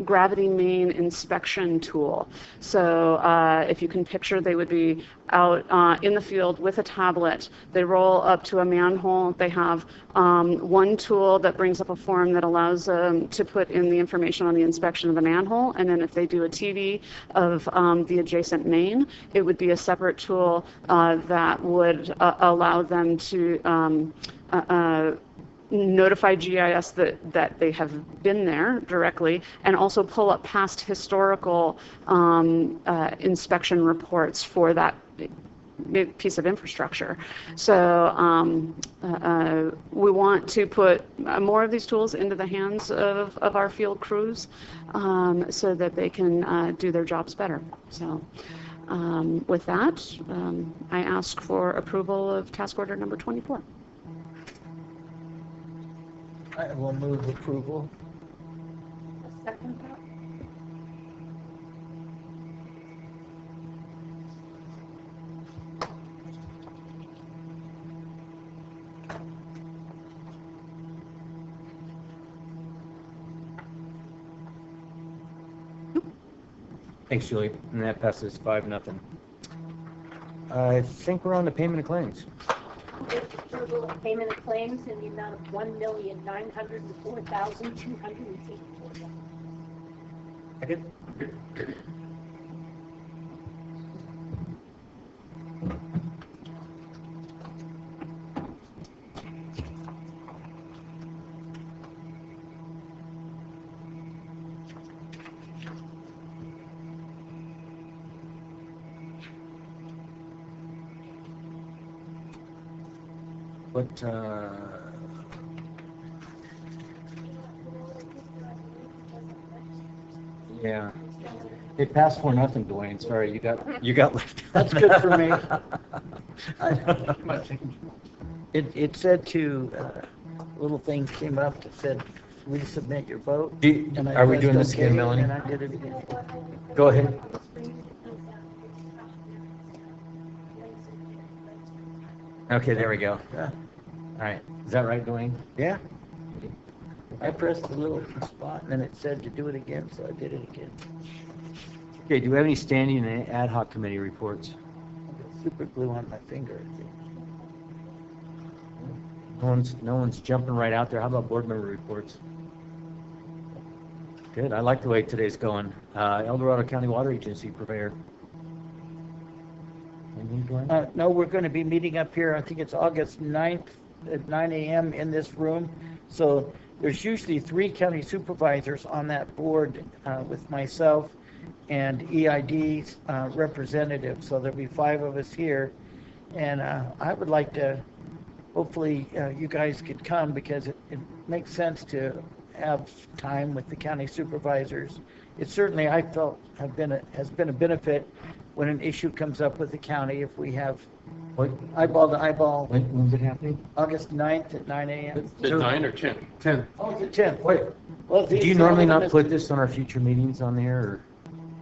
gravity main inspection tool. So if you can picture, they would be out in the field with a tablet. They roll up to a manhole. They have one tool that brings up a form that allows them to put in the information on the inspection of the manhole. And then if they do a TV of the adjacent main, it would be a separate tool that would allow them to notify GIS that they have been there directly, and also pull up past historical inspection reports for that piece of infrastructure. So we want to put more of these tools into the hands of our field crews so that they can do their jobs better. So with that, I ask for approval of task order number 24.
I will move approval.
Second that.
Thanks, Julie. And that passes 5-0. I think we're on the payment of claims.
Approval of payment of claims in the amount of $1,904,284.
Second. But yeah, it passed 4-0, Dwayne. Sorry, you got left.
That's good for me. It said to little thing came up that said resubmit your vote.
Are we doing this
okay,
again, Melanie?
And I did it again.
Go ahead. Okay, there we go.
Yeah.
All right. Is that right, Dwayne?
Yeah. I pressed the little spot and then it said to do it again, so I did it again.
Okay, do we have any standing and ad hoc committee reports?
Super glue on my finger, I think.
No one's jumping right out there. How about board member reports? Good. I like the way today's going. El Dorado County Water Agency purveyor.
No, we're going to be meeting up here, I think it's August 9th at 9 a.m. in this room. So there's usually 3 county supervisors on that board with myself and EID's representative. So there'll be 5 of us here. And I would like to, hopefully you guys could come because it makes sense to have time with the county supervisors. It certainly, I felt, has been a benefit when an issue comes up with the county, if we have eyeball to eyeball.
When's it happening?
August 9th at 9 a.m.
Is it 9 or 10? 10.
Oh, it's the 10th.
Wait.
Well,
Do you normally not put this on our future meetings on there? Or?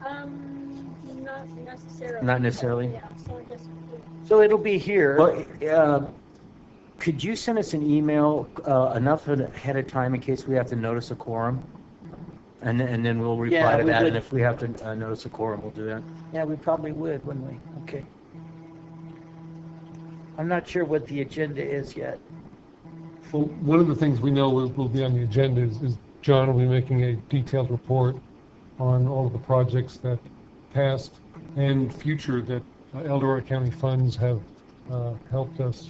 Not necessarily.
Not necessarily?
Yeah, so I guess
So it'll be here.
Well, could you send us an email enough ahead of time in case we have to notice a quorum? And then we'll reply
Yeah,
to
we
that,
would.
and if we have to notice a quorum, we'll do that.
Yeah, we probably would, wouldn't we? Okay. I'm not sure what the agenda is yet.
Well, one of the things we know will be on the agenda is John will be making a detailed report on all of the projects that past and future that El Dorado County funds have helped us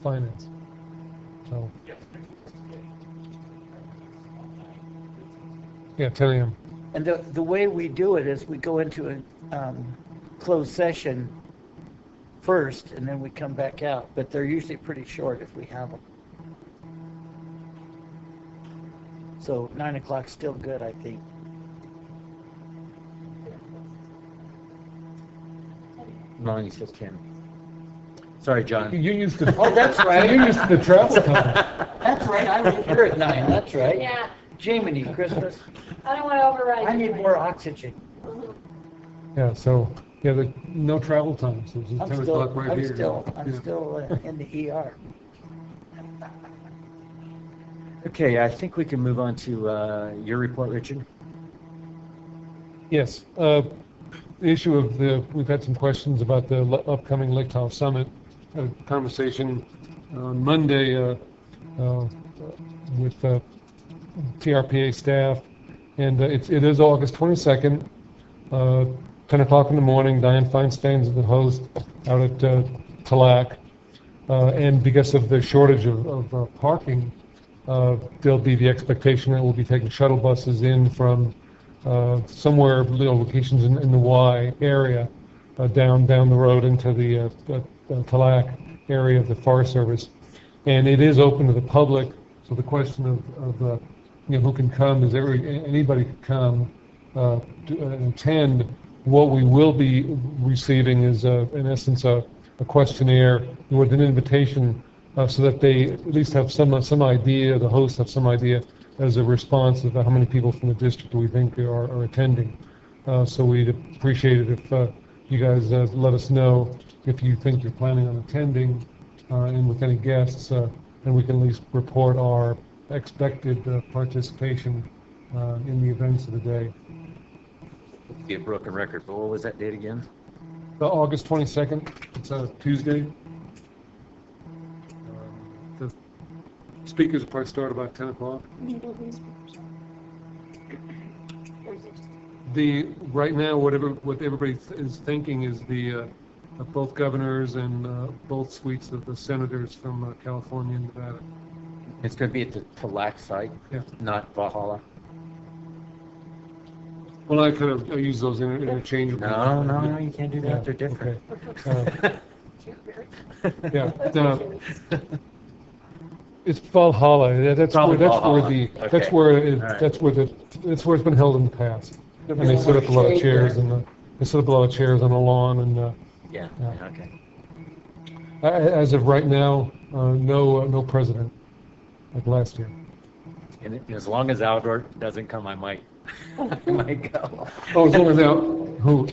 finance. So, yeah, 10 a.m.
And the way we do it is we go into a closed session first, and then we come back out. But they're usually pretty short if we have them. So 9 o'clock's still good, I think.
No, he says 10. Sorry, John.
You used to.
Oh, that's right.
You used the travel time.
That's right. I was here at 9. That's right.
Yeah,
Jiminy Christmas.
I don't want to override.
I need more oxygen.
Yeah. So no travel time. So it's 10 o'clock right here.
I'm still in the ER.
Okay, I think we can move on to your report, Richard.
Yes. The issue of we've had some questions about the upcoming Lake Tahoe Summit. Had a conversation on Monday with TRPA staff, and it is August 22nd, 10 o'clock in the morning. Diane Feinstein's the host out at Talac, and because of the shortage of parking, there'll be the expectation that we'll be taking shuttle buses in from somewhere, locations in the Y area, down the road into the Talac area of the Forest Service. And it is open to the public, so the question of who can come is anybody can come to attend. What we will be receiving is, in essence, a questionnaire with an invitation so that they at least have some idea, the hosts have some idea as a response of how many people from the district we think are attending. So we'd appreciate it if you guys let us know if you think you're planning on attending and with any guests, and we can at least report our expected participation in the events of the day.
Be a broken record, but what was that date again?
August 22nd, it's a Tuesday. The speakers will probably start about 10 o'clock. Right now, what everybody is thinking is both governors and both suites of the senators from California and Nevada.
It's going to be at the Talac site, not Valhalla.
Well, I use those interchangeably.
No, you can't do that. Yeah, they're different.
Okay. It's Valhalla. That's where it's been held in the past. And they set up a lot of chairs on the lawn and.
Okay.
As of right now, no president, like last year.
And as long as Al Gore doesn't come, I might go.
Oh, as long as who?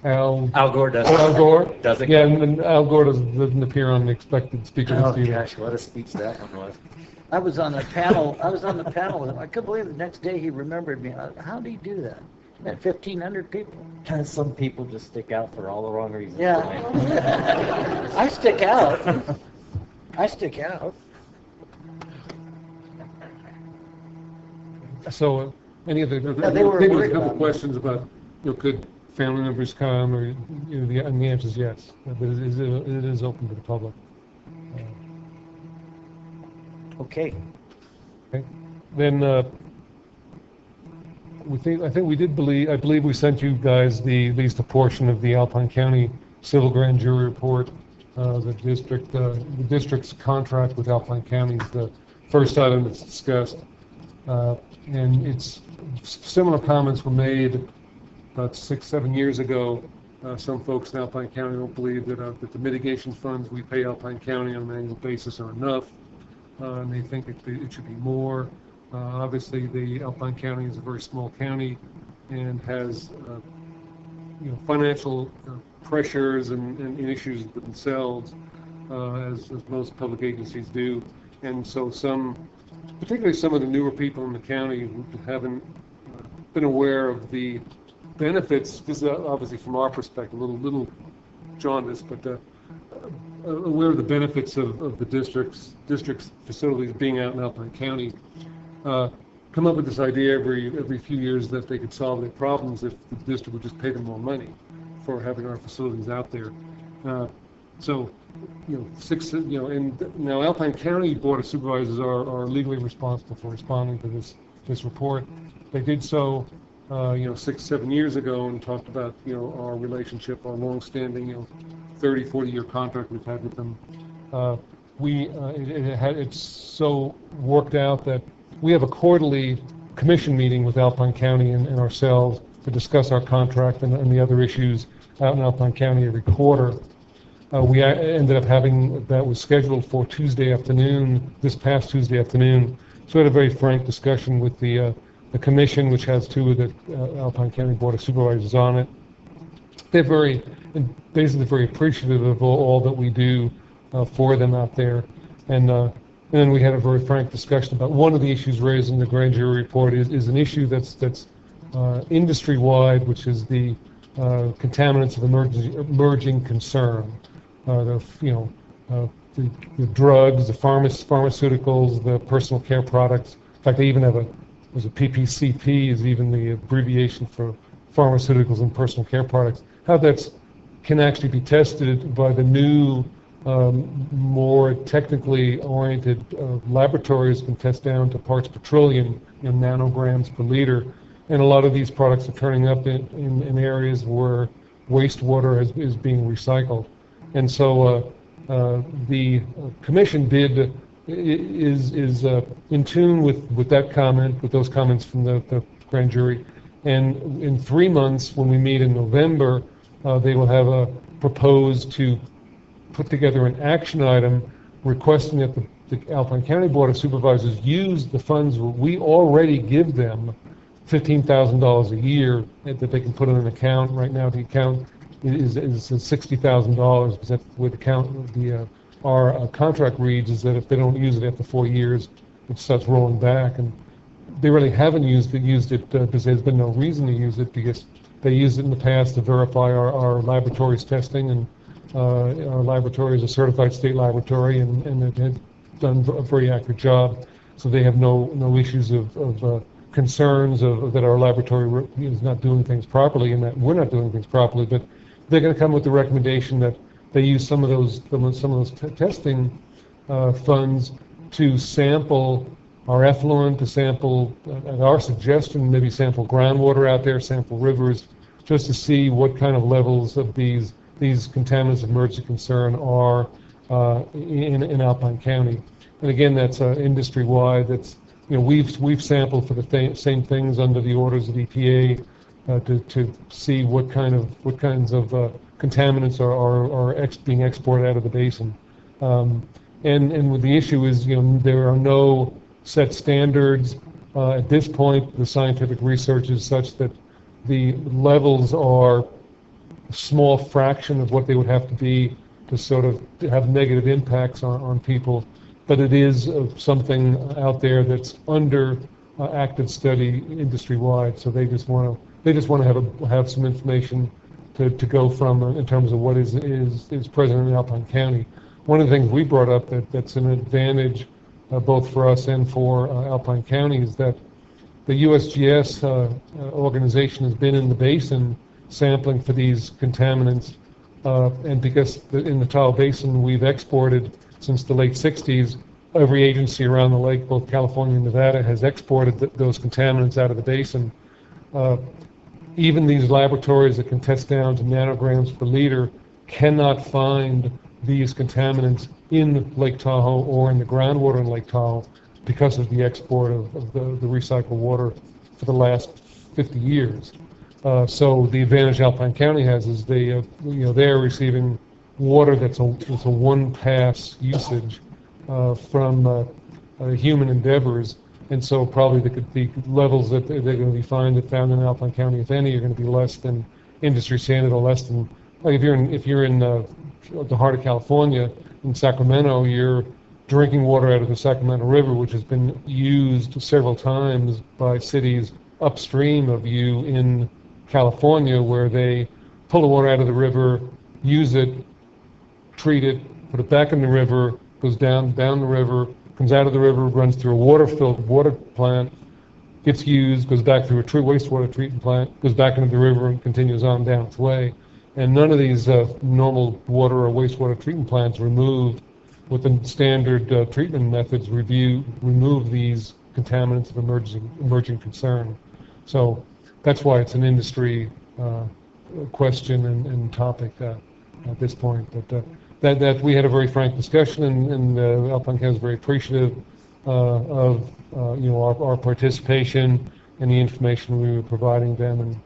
Al
Gore doesn't.
Al Gore
doesn't.
Yeah, and Al Gore doesn't appear on the expected speaker list either.
Gosh, what a speech that one was.
I was on the panel with him. I couldn't believe the next day he remembered me. How did he do that? Met 1,500 people.
Some people just stick out for all the wrong reasons.
Yeah. I stick out.
So, any of the
they were
maybe
worried
a couple
about
questions about could family members come, or and the answer is yes, but it is open to the public.
Okay.
Then I believe we sent you guys at least a portion of the Alpine County Civil Grand Jury report. The district's contract with Alpine County is the first item that's discussed, and it's similar comments were made about 6-7 years ago. Some folks in Alpine County don't believe that the mitigation funds we pay Alpine County on an annual basis are enough, and they think it should be more. Obviously, the Alpine County is a very small county and has financial pressures and issues themselves, as most public agencies do. And so particularly some of the newer people in the county who haven't been aware of the benefits, this is obviously from our perspective, a little jaundiced, but aware of the benefits of the district's facilities being out in Alpine County, come up with this idea every few years that they could solve their problems if the district would just pay them more money for having our facilities out there. And now Alpine County Board of Supervisors are legally responsible for responding to this report. They did so 6-7 years ago and talked about our relationship, our long-standing 30-40 year contract we've had with them. It's so worked out that we have a quarterly commission meeting with Alpine County and ourselves to discuss our contract and the other issues out in Alpine County every quarter. We ended up having that was scheduled for Tuesday afternoon, this past Tuesday afternoon. So we had a very frank discussion with the commission, which has two of the Alpine County Board of Supervisors on it. They're basically very appreciative of all that we do for them out there. And then we had a very frank discussion about one of the issues raised in the grand jury report is an issue that's industry-wide, which is the contaminants of emerging concern. The drugs, the pharmaceuticals, the personal care products. In fact, they even have there's a PPCP is even the abbreviation for pharmaceuticals and personal care products. How can actually be tested by the new, more technically oriented laboratories can test down to parts per trillion, nanograms per liter. And a lot of these products are turning up in areas where wastewater is being recycled. And so the commission is in tune with that comment, with those comments from the grand jury. And in 3 months, when we meet in November, they will have proposed to put together an action item requesting that the Alpine County Board of Supervisors use the funds we already give them, $15,000 a year, that they can put in an account. Right now, the account is $60,000, because that's where our contract reads, is that if they don't use it after 4 years, it starts rolling back. And they really haven't used it because there's been no reason to use it, because they used it in the past to verify our laboratories testing, and our laboratory is a certified state laboratory, and it has done a very accurate job. So they have no issues of concerns that our laboratory is not doing things properly, and that we're not doing things properly. But they're going to come with the recommendation that they use some of those testing funds to sample our effluent, to sample, at our suggestion, maybe sample groundwater out there, sample rivers, just to see what kind of levels of these contaminants of emergency concern are in Alpine County. And again, that's industry-wide. That's we've sampled for the same things under the orders of EPA to see what kinds of contaminants are being exported out of the basin. And with the issue is, there are no set standards at this point. The scientific research is such that the levels are a small fraction of what they would have to be to sort of have negative impacts on people. But it is something out there that's under active study industry-wide. So they just want to have some information to go from in terms of what is present in Alpine County. One of the things we brought up that's an advantage both for us and for Alpine County is that the USGS organization has been in the basin sampling for these contaminants, and because in the Tahoe Basin we've exported since the late 60s, every agency around the lake, both California and Nevada, has exported those contaminants out of the basin. Even these laboratories that can test down to nanograms per liter cannot find these contaminants in Lake Tahoe or in the groundwater in Lake Tahoe because of the export of the recycled water for the last 50 years. So the advantage Alpine County has is they're receiving water that's a one-pass usage from human endeavors, and so probably the levels that they're going to be found in Alpine County, if any, are going to be less than industry standard or less than, like if you're in the heart of California, in Sacramento, you're drinking water out of the Sacramento River, which has been used several times by cities upstream of you in California, where they pull the water out of the river, use it, treat it, put it back in the river, goes down the river, comes out of the river, runs through a water-filled water plant, gets used, goes back through a wastewater treatment plant, goes back into the river and continues on down its way. And none of these normal water or wastewater treatment plants removed with the standard treatment methods remove these contaminants of emerging concern. So that's why it's an industry question and topic at this point. But that we had a very frank discussion, and Alpine County is very appreciative of our participation and the information we were providing them,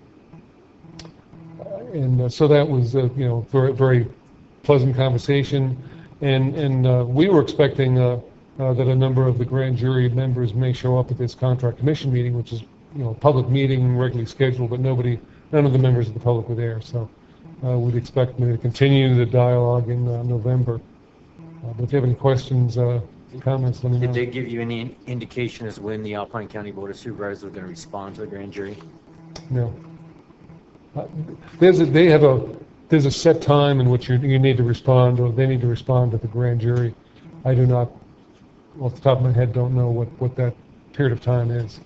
and so that was very very pleasant conversation, and we were expecting that a number of the grand jury members may show up at this contract commission meeting, which is a public meeting regularly scheduled, but none of the members of the public were there, so we'd expect me to continue the dialogue in November. But if you have any questions, comments, let me know.
Did they give you any indication as when the Alpine County Board of Supervisors were going to respond to the grand jury?
No. There's a set time in which you need to respond, or they need to respond to the grand jury. I do not, off the top of my head, don't know what that period of time is.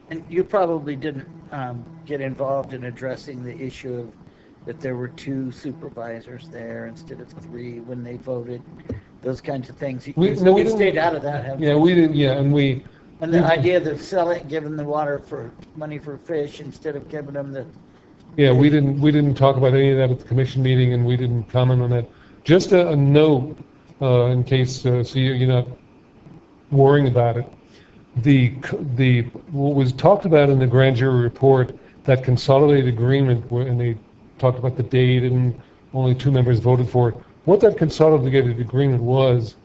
And you probably didn't get involved in addressing the issue of that there were 2 supervisors there instead of 3 when they voted, those kinds of things. You stayed out of that, haven't you?
Yeah, we didn't. Yeah, and
the idea that giving the water for money for fish instead of giving them the.
Yeah, we didn't talk about any of that at the commission meeting, and we didn't comment on that. Just a note, in case so you're not worrying about it. What was talked about in the grand jury report, that consolidated agreement, and they talked about the date, and only 2 members voted for it. What that consolidated agreement was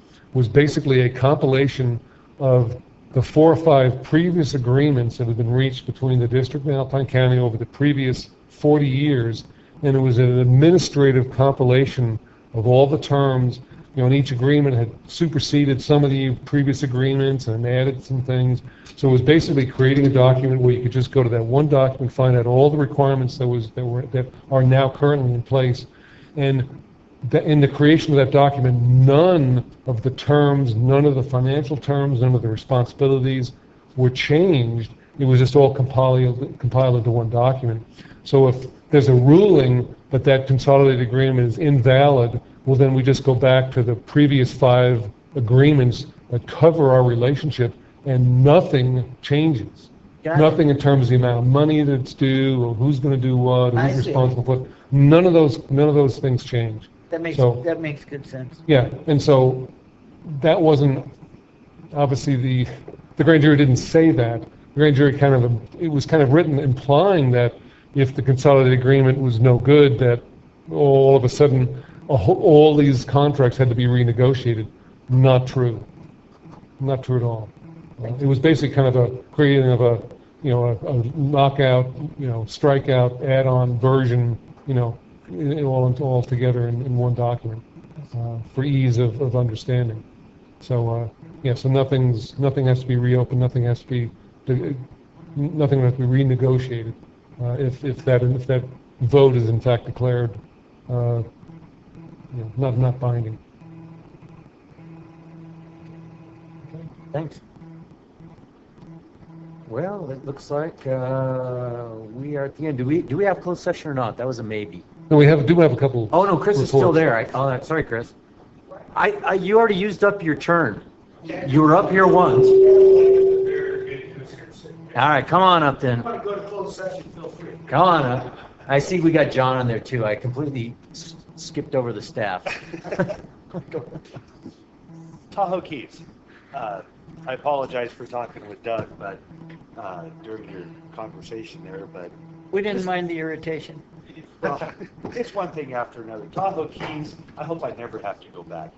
basically a compilation of the 4 or 5 previous agreements that had been reached between the district and Alpine County over the previous 40 years, and it was an administrative compilation of all the terms. And each agreement had superseded some of the previous agreements and added some things. So it was basically creating a document where you could just go to that one document, find out all the requirements that are now currently in place, and in the creation of that document, none of the terms, none of the financial terms, none of the responsibilities were changed. It was just all compiled into one document. So if there's a ruling that consolidated agreement is invalid, well, then we just go back to the previous 5 agreements that cover our relationship, and nothing changes. Nothing in terms of the amount of money that's due, or who's going to do what, or who's responsible for it. None of those things change.
That makes good sense.
Yeah, and so that wasn't, obviously the grand jury didn't say that. The grand jury it was kind of written implying that if the consolidated agreement was no good, that all of a sudden all these contracts had to be renegotiated. Not true. Not true at all. It was basically kind of a creating of a knockout, strikeout, add-on version, all together in one document for ease of understanding. So so nothing has to be reopened. Nothing has to be renegotiated if that vote is in fact declared not binding.
Okay, thanks. Well, it looks like we are at the end. Do we have closed session or not? That was a maybe.
No, we do have a couple.
Oh no, Chris
reports.
is still there. Sorry, Chris. You already used up your turn. You were up here once. All right, come on up then.
Go to closed session, feel free.
Come on up. I see we got John on there too. I completely skipped over the staff.
Tahoe Keys. I apologize for talking with Doug, but during your conversation there, but
we didn't mind the irritation.
Well, it's one thing after another. Tahoe Keys. I hope I never have to go back.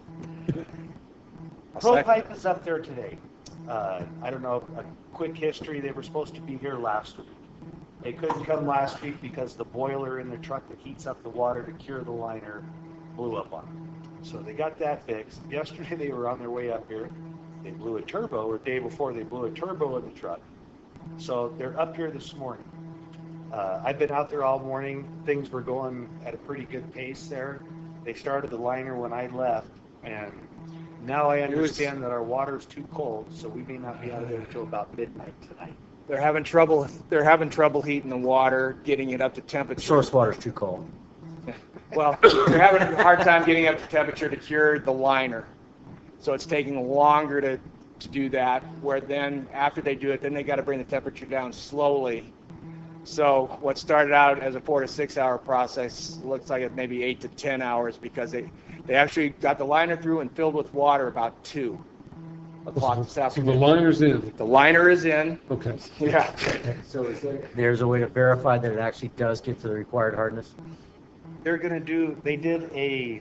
Pro Pipe is up there today. I don't know, a quick history. They were supposed to be here last week. They couldn't come last week because the boiler in the truck that heats up the water to cure the liner blew up on them. So they got that fixed. Yesterday they were on their way up here. They blew a turbo, or the day before they blew a turbo in the truck. So they're up here this morning. I've been out there all morning. Things were going at a pretty good pace there. They started the liner when I left, and now I understand that our water's too cold, so we may not be out of there until about midnight tonight.
They're having trouble heating the water, getting it up to temperature.
Source water's too cold.
Well, they're having a hard time getting up to temperature to cure the liner. So it's taking longer to do that, where then after they do it, then they got to bring the temperature down slowly. So what started out as a 4 to 6 hour process looks like it maybe 8 to 10 hours, because they actually got the liner through and filled with water about 2 o'clock this afternoon.
So the liner's in.
The liner is in.
Okay.
Yeah.
So there's a way to verify that it actually does get to the required hardness?
They're going to do, they did a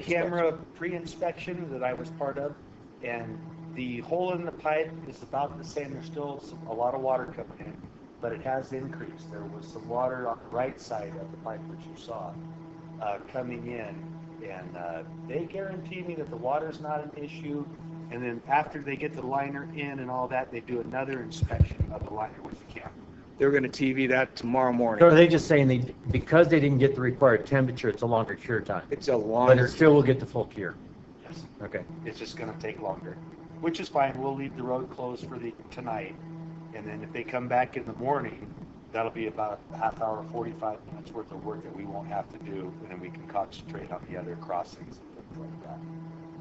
camera pre-inspection that I was part of, and the hole in the pipe is about the same. There's still a lot of water coming in, but it has increased. There was some water on the right side of the pipe, which you saw, coming in, and they guarantee me that the water's not an issue. And then after they get the liner in and all that, they do another inspection of the liner with the camera.
They're going to TV that tomorrow morning.
So are they just saying because they didn't get the required temperature, it's a longer cure time?
It's a
But
longer.
it still will get the full cure?
Yes.
Okay.
It's just going to take longer, which is fine. We'll leave the road closed for tonight, and then if they come back in the morning, that'll be about a half hour, 45 minutes worth of work that we won't have to do, and then we can concentrate on the other crossings and things like that.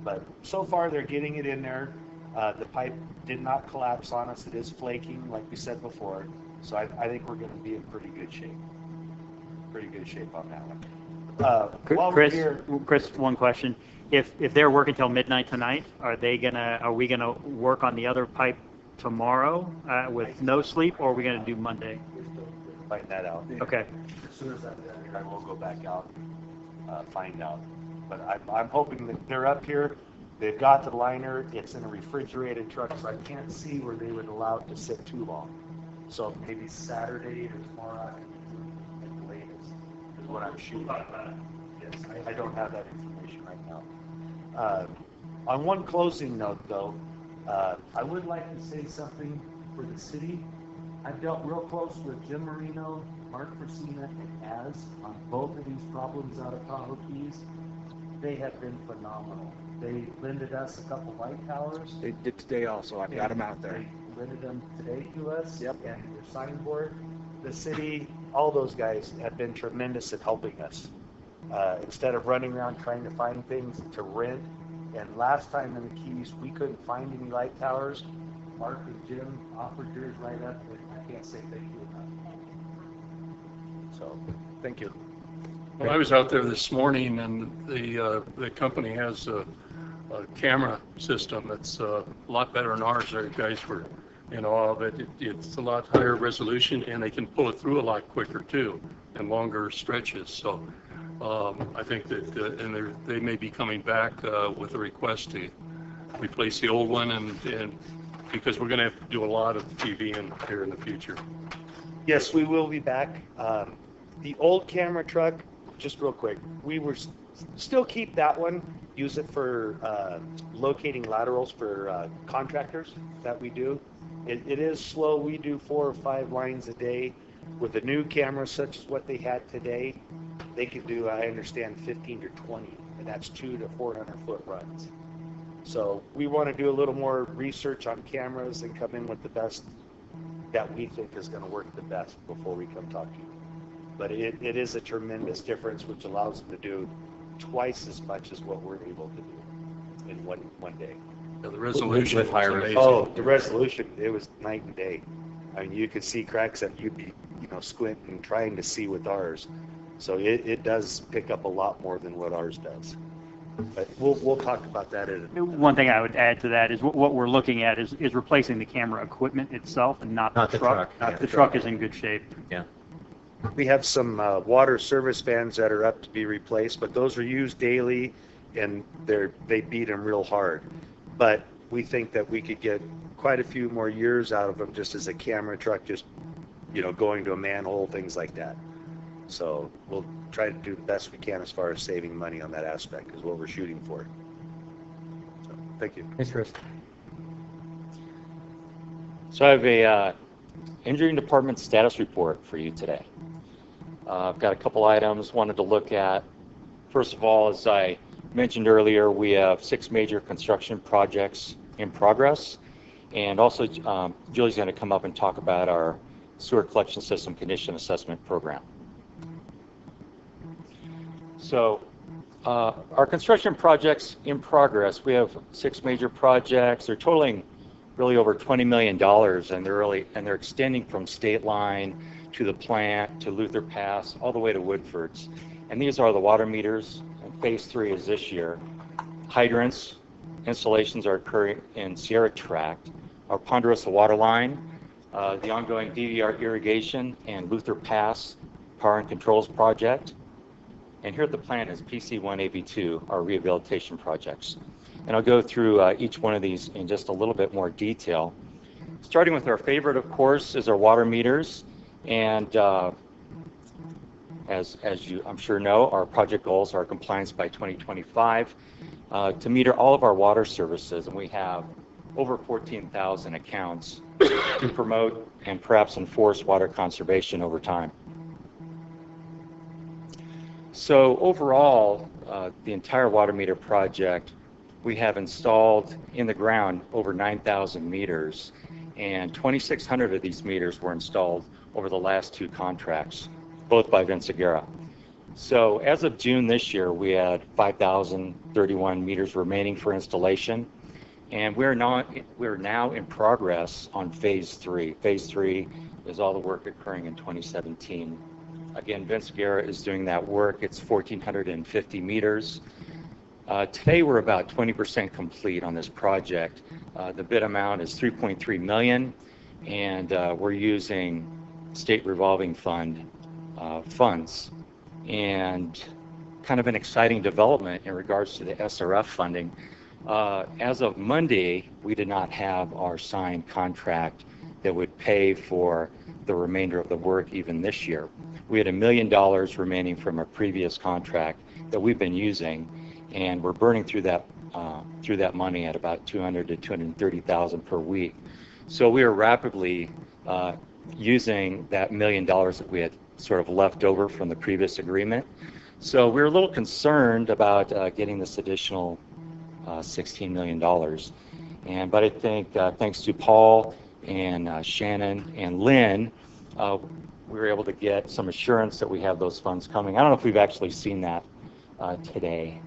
But so far, they're getting it in there. The pipe did not collapse on us. It is flaking, like we said before. So I think we're going to be in pretty good shape. Pretty good shape on that one. While we're here,
Chris, one question. If they're working till midnight tonight, are we gonna work on the other pipe tomorrow with no sleep, or are we gonna do Monday?
we're still find that out.
Okay.
As soon as I'm done here, I will go back out, find out. But I'm hoping that they're up here. They've got the liner. It's in a refrigerated truck, so I can't see where they would allow it to sit too long. So maybe Saturday or tomorrow afternoon at the latest is what I'm shooting. Yes, I don't have that information right now. On one closing note, though, I would like to say something for the city. I've dealt real close with Jim Marino, Mark Persina, and Az on both of these problems out of Tahoe Keys. They have been phenomenal. They lended us a couple light towers.
They did today also. I've got them out there.
They lended them today to us.
Yep.
And their signboard. The city, all those guys have been tremendous at helping us. Instead of running around trying to find things to rent. And last time in the Keys, we couldn't find any light towers. Mark and Jim offered yours right up, and I can't say thank you enough. So, thank you.
Well, I was out there this morning, and the company has a camera system that's a lot better than ours. Our guys were in awe of it. It's a lot higher resolution, and they can pull it through a lot quicker too, and longer stretches. So I think that and they may be coming back with a request to replace the old one, and because we're going to have to do a lot of TV here in the future.
Yes, we will be back. The old camera truck, just real quick, we were still keep that one, use it for locating laterals for contractors that we do. It is slow. We do 4 or 5 lines a day. With a new camera such as what they had today, they could do, I understand, 15 to 20, and that's 200 to 400 foot runs. So we want to do a little more research on cameras and come in with the best that we think is going to work the best before we come talk to you. But it is a tremendous difference, which allows them to do twice as much as what we're able to do in one day.
Yeah, the resolution
With higher
was amazing.
Oh, the resolution, it was night and day. I mean, you could see cracks that you'd be, squinting, trying to see with ours. So it does pick up a lot more than what ours does. But we'll talk about that at a...
One thing I would add to that is what we're looking at is replacing the camera equipment itself and not the truck. The truck is in good shape.
Yeah.
We have some water service vans that are up to be replaced, but those are used daily, and they beat them real hard. But we think that we could get quite a few more years out of them just as a camera truck, just going to a manhole, things like that. So we'll try to do the best we can as far as saving money on that aspect is what we're shooting for. So, thank you.
Thanks, Chris.
So I have a engineering department status report for you today. I've got a couple items wanted to look at. First of all, as I mentioned earlier, we have 6 major construction projects in progress. And also, Julie's going to come up and talk about our sewer collection system condition assessment program. So our construction projects in progress, we have 6 major projects. They're totaling really over $20 million, and they're extending from State Line to the plant to Luther Pass all the way to Woodford's. And these are the water meters, and phase 3 is this year. Hydrants installations are occurring in Sierra Tract, our Ponderosa water line, the ongoing DVR irrigation and Luther Pass power and controls project. And here at the plant is PC1, AB2, our rehabilitation projects. And I'll go through each one of these in just a little bit more detail. Starting with our favorite, of course, is our water meters. And as you, I'm sure, know, our project goals are compliance by 2025 to meter all of our water services. And we have over 14,000 accounts to promote and perhaps enforce water conservation over time. So overall, the entire water meter project, we have installed in the ground over 9,000 meters, and 2,600 of these meters were installed over the last 2 contracts, both by Vince Aguirre. So as of June this year, we had 5,031 meters remaining for installation, and we're now in progress on phase 3. Phase 3 is all the work occurring in 2017. Again, Vince Aguirre is doing that work. It's 1,450 meters. Today we're about 20% complete on this project. The bid amount is $3.3 million, and we're using state revolving fund funds. And kind of an exciting development in regards to the SRF funding. As of Monday, we did not have our signed contract that would pay for the remainder of the work even this year. We had $1 million remaining from a previous contract that we've been using, and we're burning through that money at about $200,000 to $230,000 per week. So we are rapidly using that $1 million that we had sort of left over from the previous agreement. So we're a little concerned about getting this additional $16 million. But I think thanks to Paul and Shannon and Lynn, we were able to get some assurance that we have those funds coming. I don't know if we've actually seen that today.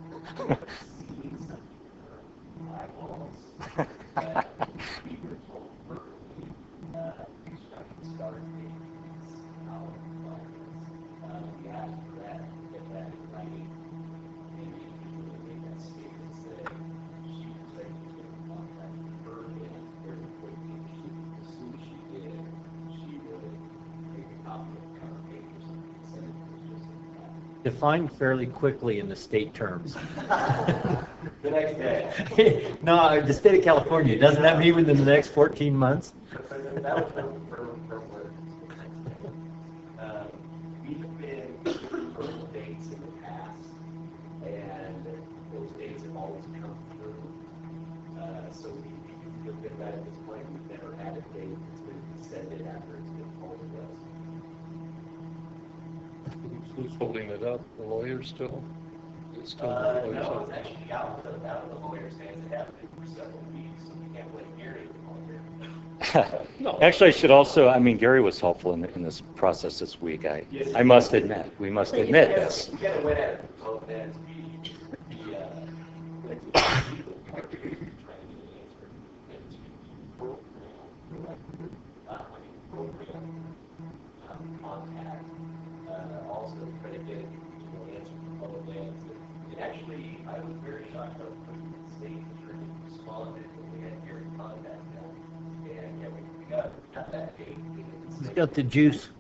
Defined fairly quickly in the state terms.
The next day.
No, the state of California, doesn't that mean within the next 14 months?
That was from work. We've been for dates in the past, and those dates have always come through. So we feel good about it at this point. We've never had a date that's been extended after it's been told to us.
Who's holding it up? The lawyers still? It's still the lawyers
No,
up?
it's actually out of the lawyer's hands. It has been for several weeks, so we can't blame Gary any longer.
Actually, I should also, I mean, Gary was helpful in this process this week. I must admit, we must admit this.
You gotta win at it both ends. Contact. Also try to get answers from both ends. And actually, I was very shocked how quickly the state attorney responded when we had Gary contact them. And yeah, we got that date.
He's got the juice.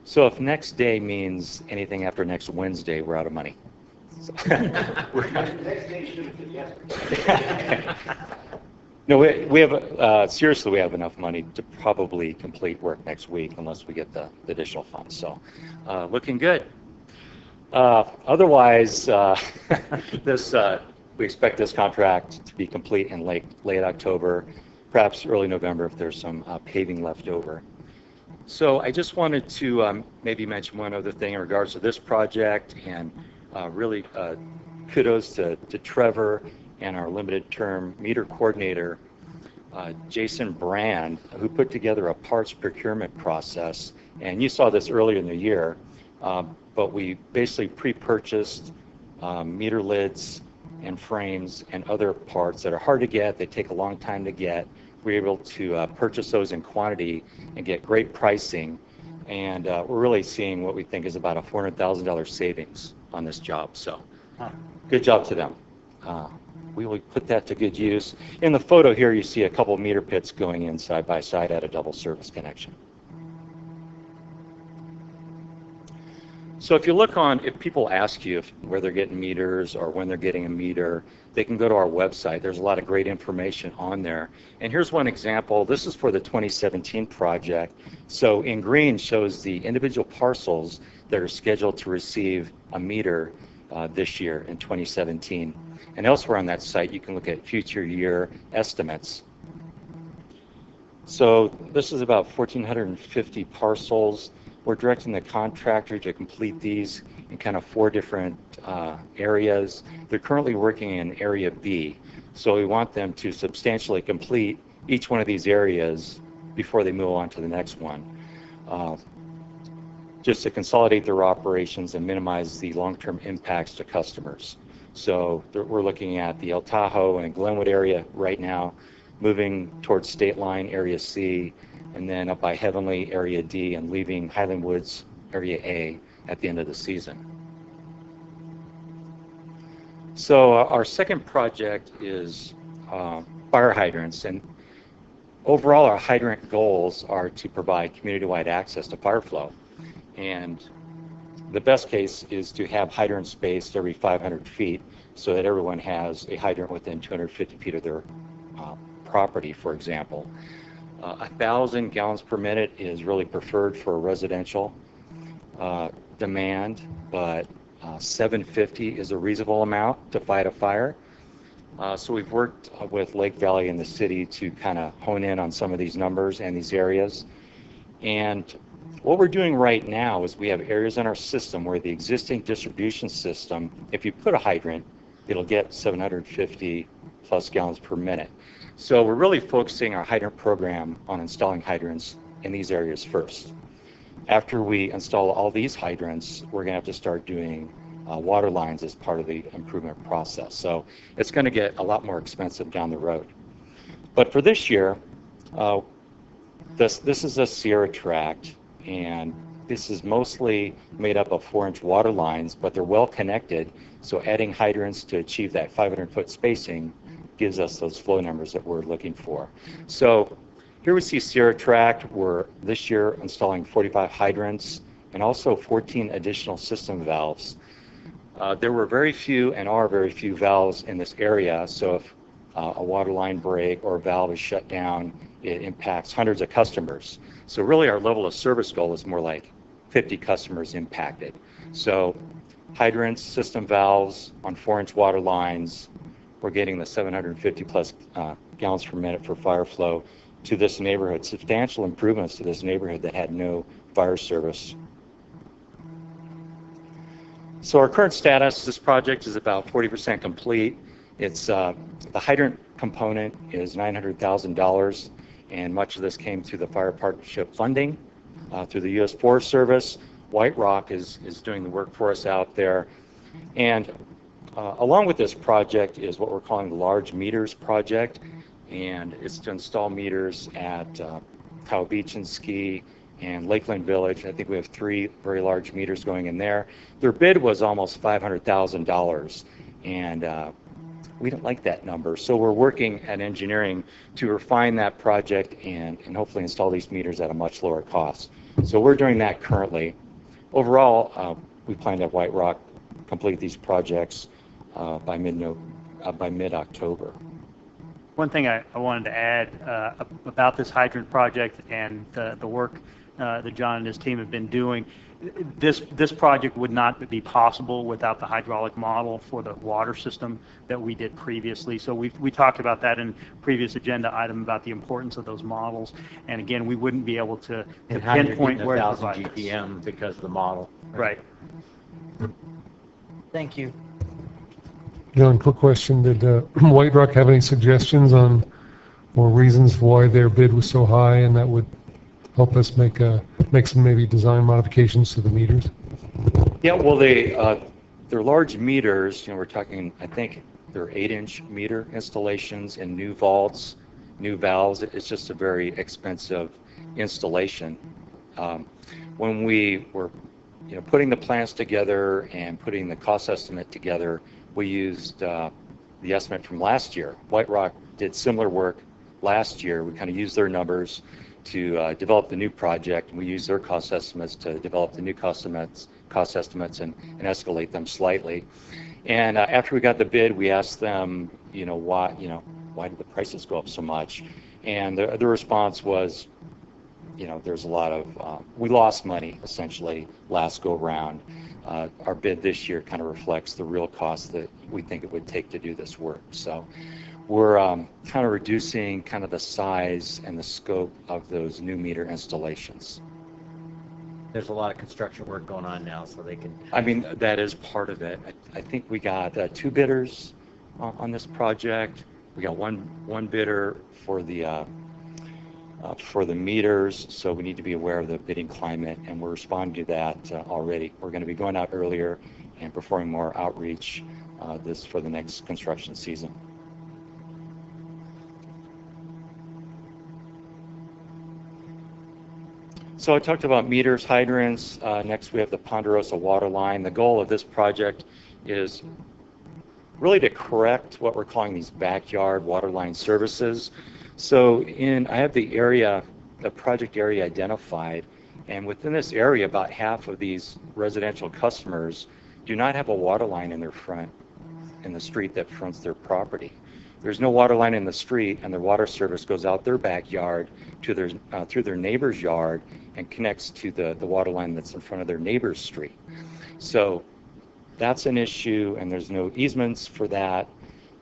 So if next day means anything after next Wednesday, we're out of money. So
Next day should have been yesterday.
No, we have, seriously, we have enough money to probably complete work next week unless we get the additional funds. So looking good. Otherwise, this we expect this contract to be complete in late October, perhaps early November if there's some paving left over. So I just wanted to maybe mention one other thing in regards to this project, and really kudos to Trevor and our limited term meter coordinator, Jason Brand, who put together a parts procurement process. And you saw this earlier in the year, but we basically pre-purchased meter lids and frames and other parts that are hard to get, they take a long time to get. We're able to purchase those in quantity and get great pricing. And we're really seeing what we think is about a $400,000 savings on this job. So good job to them. We will put that to good use. In the photo here, you see a couple of meter pits going in side by side at a double service connection. So if you look on, if people ask you where they're getting meters or when they're getting a meter, they can go to our website. There's a lot of great information on there. And here's one example. This is for the 2017 project. So in green shows the individual parcels that are scheduled to receive a meter this year in 2017. And elsewhere on that site, you can look at future year estimates. So this is about 1,450 parcels. We're directing the contractor to complete these in kind of 4 different areas. They're currently working in Area B, so we want them to substantially complete each one of these areas before they move on to the next one, just to consolidate their operations and minimize the long-term impacts to customers. So we're looking at the El Tahoe and Glenwood area right now, moving towards State Line, Area C, and then up by Heavenly, Area D, and leaving Highland Woods, Area A at the end of the season. So our second project is fire hydrants, and overall our hydrant goals are to provide community-wide access to fire flow. And the best case is to have hydrants spaced every 500 feet so that everyone has a hydrant within 250 feet of their property, for example. 1,000 gallons per minute is really preferred for residential demand, but 750 is a reasonable amount to fight a fire. So we've worked with Lake Valley and the city to kind of hone in on some of these numbers and these areas. And what we're doing right now is we have areas in our system where the existing distribution system, if you put a hydrant, it'll get 750 plus gallons per minute. So we're really focusing our hydrant program on installing hydrants in these areas first. After we install all these hydrants, we're going to have to start doing water lines as part of the improvement process. So it's going to get a lot more expensive down the road. But for this year, this is a Sierra tract, and this is mostly made up of 4-inch water lines, but they're well connected. So adding hydrants to achieve that 500-foot spacing gives us those flow numbers that we're looking for. So here we see Sierra tract. We're this year installing 45 hydrants and also 14 additional system valves. There were very few and are very few valves in this area, so if a water line break or a valve is shut down, it impacts hundreds of customers. So really our level of service goal is more like 50 customers impacted. So hydrants, system valves on 4-inch water lines, we're getting the 750 plus gallons per minute for fire flow to this neighborhood, substantial improvements to this neighborhood that had no fire service. So our current status, this project is about 40% complete. It's the hydrant component is $900,000, and much of this came through the fire partnership funding through the U.S. Forest Service. White Rock is doing the work for us out there. And along with this project is what we're calling the Large Meters Project, and it's to install meters at Tahoe Beach and Ski and Lakeland Village. I think we have 3 very large meters going in there. Their bid was almost $500,000, and we don't like that number. So we're working at engineering to refine that project and hopefully install these meters at a much lower cost. So we're doing that currently. Overall, we plan to have White Rock complete these projects by mid-October.
One thing I wanted to add about this hydrant project and the work that John and his team have been doing, this project would not be possible without the hydraulic model for the water system that we did previously. So we talked about that in previous agenda item about the importance of those models. And again, we wouldn't be able to
And how you're
pinpoint
getting
where to
1,000
provide this.
GPM because of the model.
Right.
Thank you.
John, quick question. Did White Rock have any suggestions on or reasons why their bid was so high, and that would help us make some maybe design modifications to the meters?
Yeah, well, they're large meters. You know, we're talking, I think they're 8-inch meter installations and new vaults, new valves. It's just a very expensive installation. When we were, putting the plans together and putting the cost estimate together, we used the estimate from last year. White Rock did similar work last year. We kind of used their numbers to develop the new project, and we used their cost estimates to develop the new cost estimates and escalate them slightly. And after we got the bid, we asked them, why did the prices go up so much? And the response was, there's a lot of, we lost money essentially last go round. Our bid this year kind of reflects the real cost that we think it would take to do this work. So we're kind of reducing kind of the size and the scope of those new meter installations.
There's a lot of construction work going on now, so they can...
I mean, that is part of it. I think we got 2 bidders on this project. We got one bidder for the meters, so we need to be aware of the bidding climate, and we're responding to that already. We're going to be going out earlier and performing more outreach for the next construction season. So I talked about meters, hydrants. Next we have the Ponderosa water line. The goal of this project is really to correct what we're calling these backyard water line services. So I have the project area identified, and within this area, about half of these residential customers do not have a water line in the street that fronts their property. There's no water line in the street, and their water service goes out their backyard to through their neighbor's yard and connects to the water line that's in front of their neighbor's street. So that's an issue, and there's no easements for that.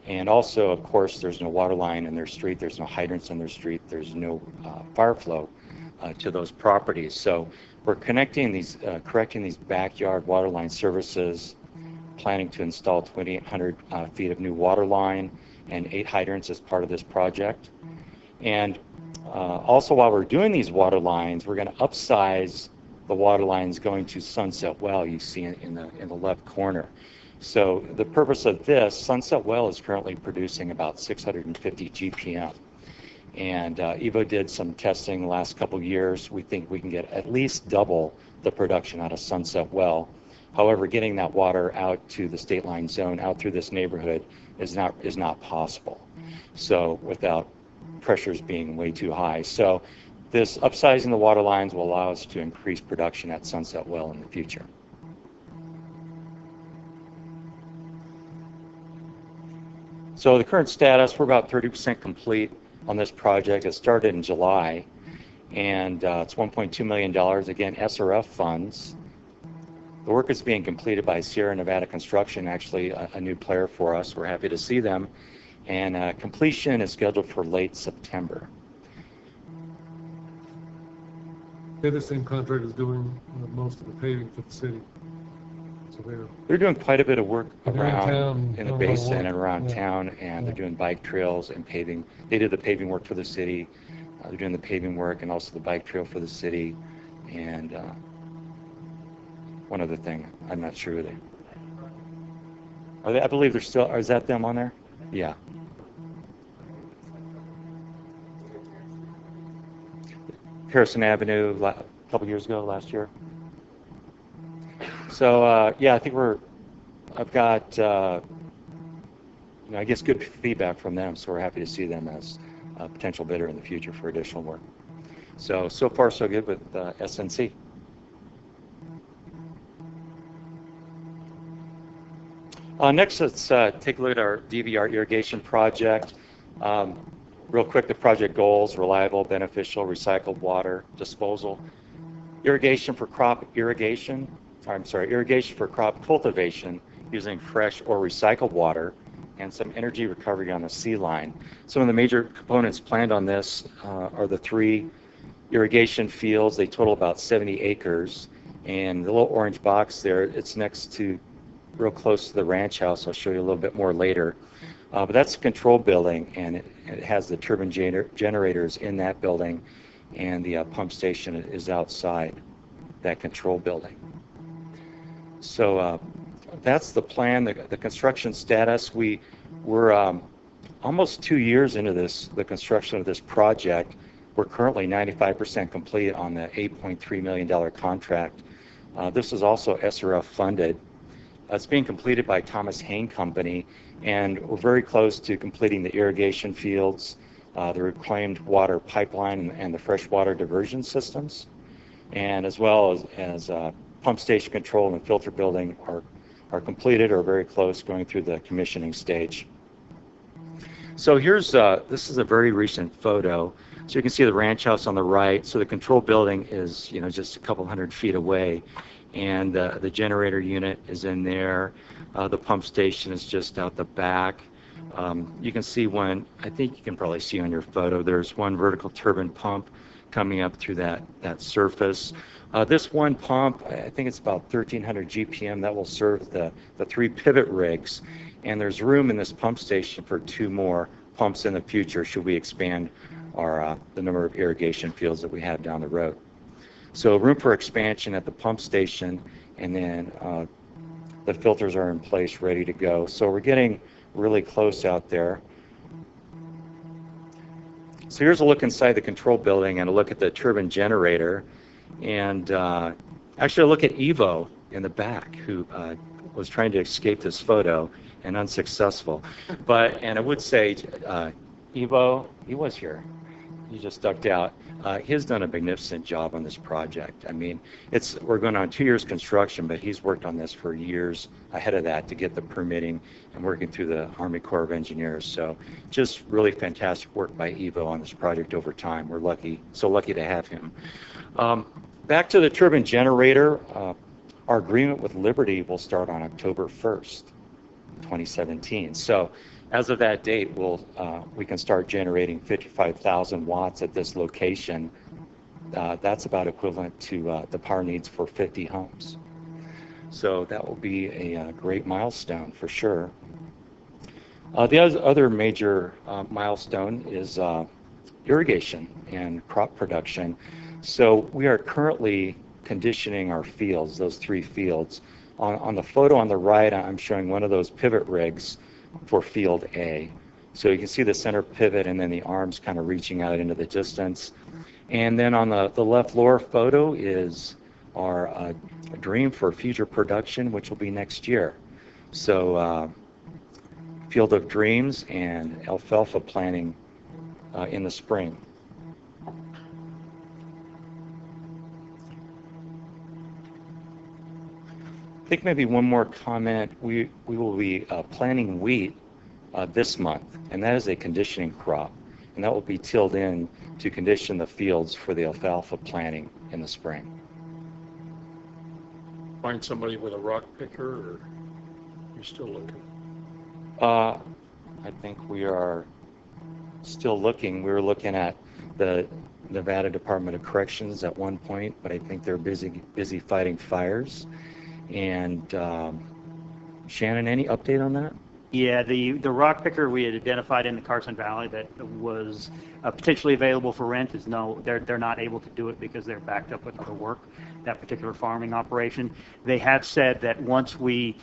And also, of course, there's no water line in their street, there's no hydrants in their street, there's no fire flow to those properties. So we're correcting these backyard water line services, planning to install 2,800 feet of new water line and 8 hydrants as part of this project. And also, while we're doing these water lines, we're going to upsize the water lines going to Sunset Well, you see in the left corner. So the purpose of this, Sunset Well is currently producing about 650 GPM. And EVO did some testing the last couple years. We think we can get at least double the production out of Sunset Well. However, getting that water out to the state line zone, out through this neighborhood, is not possible. So without pressures being way too high. So this upsizing the water lines will allow us to increase production at Sunset Well in the future. So the current status, we're about 30% complete on this project. It started in July, and it's $1.2 million, again, SRF funds. The work is being completed by Sierra Nevada Construction, actually a new player for us. We're happy to see them. And completion is scheduled for late September.
They're the same contractors doing most of the paving for the city. So
they're doing quite a bit of work around in the basin and around
Yeah.
town, and they're doing bike trails and paving. They did the paving work for the city. They're doing the paving work and also the bike trail for the city. And one other thing, I'm not sure who they are. They, I believe they're still. Is that them on there? Yeah. Harrison Avenue a couple years ago, last year. So yeah, I think I've got I guess good feedback from them, so we're happy to see them as a potential bidder in the future for additional work. So far so good with SNC. Next, let's take a look at our DVR irrigation project. Real quick, the project goals: reliable, beneficial, recycled water disposal, irrigation for crop cultivation using fresh or recycled water, and some energy recovery on the sea line. Some of the major components planned on this are the 3 irrigation fields. They total about 70 acres. And the little orange box there, it's next to, real close to the ranch house. I'll show you a little bit more later. But that's a control building, and it has the turbine generators in that building, and the pump station is outside that control building. So that's the plan, the construction status. We're almost 2 years into the construction of this project. We're currently 95% complete on the $8.3 million contract. This is also SRF funded. It's being completed by Thomas Hayne Company, and we're very close to completing the irrigation fields, the reclaimed water pipeline, and the freshwater diversion systems, and as well as pump station control and filter building are completed or very close, going through the commissioning stage. So here's this is a very recent photo. So you can see the ranch house on the right. So the control building is, just a couple hundred feet away, and the generator unit is in there. The pump station is just out the back. You can see one, I think you can probably see on your photo, there's one vertical turbine pump coming up through that surface. This one pump, I think it's about 1,300 GPM, that will serve the 3 pivot rigs. And there's room in this pump station for 2 more pumps in the future should we expand the number of irrigation fields that we have down the road. So room for expansion at the pump station, and then the filters are in place, ready to go. So we're getting really close out there. So here's a look inside the control building and a look at the turbine generator, and actually a look at Evo in the back, who was trying to escape this photo and unsuccessful. And I would say Evo, he was here. He just ducked out. He's done a magnificent job on this project. I mean, we're going on 2 years construction, but he's worked on this for years ahead of that to get the permitting and working through the Army Corps of Engineers. So just really fantastic work by Evo on this project over time. We're so lucky to have him. Back to the turbine generator, our agreement with Liberty will start on October 1st, 2017. So as of that date, we can start generating 55,000 watts at this location. That's about equivalent to the power needs for 50 homes. So that will be a great milestone for sure. The other major milestone is irrigation and crop production. So we are currently conditioning our fields, those 3 fields. On the photo on the right, I'm showing one of those pivot rigs for field A. So you can see the center pivot and then the arms kind of reaching out into the distance. And then on the left lower photo is our dream for future production, which will be next year. So Field of Dreams and alfalfa planting in the spring. I think maybe one more comment. We will be planting wheat this month, and that is a conditioning crop, and that will be tilled in to condition the fields for the alfalfa planting in the spring.
Find somebody with a rock picker, or you're still looking?
I think we are still looking. We were looking at the Nevada Department of Corrections at one point, but I think they're busy fighting fires. And Shannon, any update on that?
Yeah, the rock picker we had identified in the Carson Valley that was potentially available for rent is no, they're not able to do it because they're backed up with other work, that particular farming operation. They have said that once we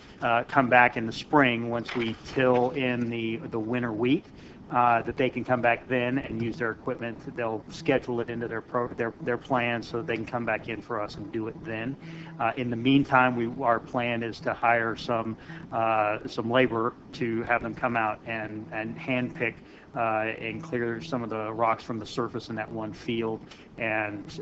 come back in the spring, once we till in the winter wheat, that they can come back then and use their equipment. They'll schedule it into their plan so that they can come back in for us and do it then. In the meantime, our plan is to hire some labor to have them come out and hand pick and clear some of the rocks from the surface in that one field and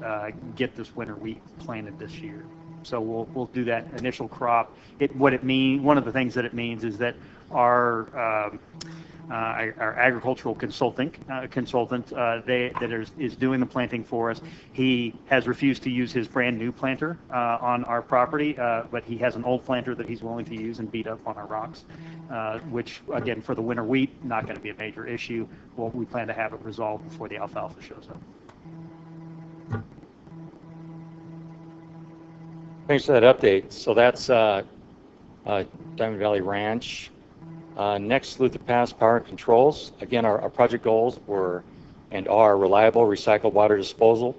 get this winter wheat planted this year. So we'll do that initial crop. One of the things that it means is that our our agricultural consultant, is doing the planting for us. He has refused to use his brand new planter on our property, but he has an old planter that he's willing to use and beat up on our rocks, which again for the winter wheat, not going to be a major issue. Well, we plan to have it resolved before the alfalfa shows up.
Thanks for that update. So that's Diamond Valley Ranch. Next, Luther Pass Power and Controls. Again, our project goals were and are reliable recycled water disposal,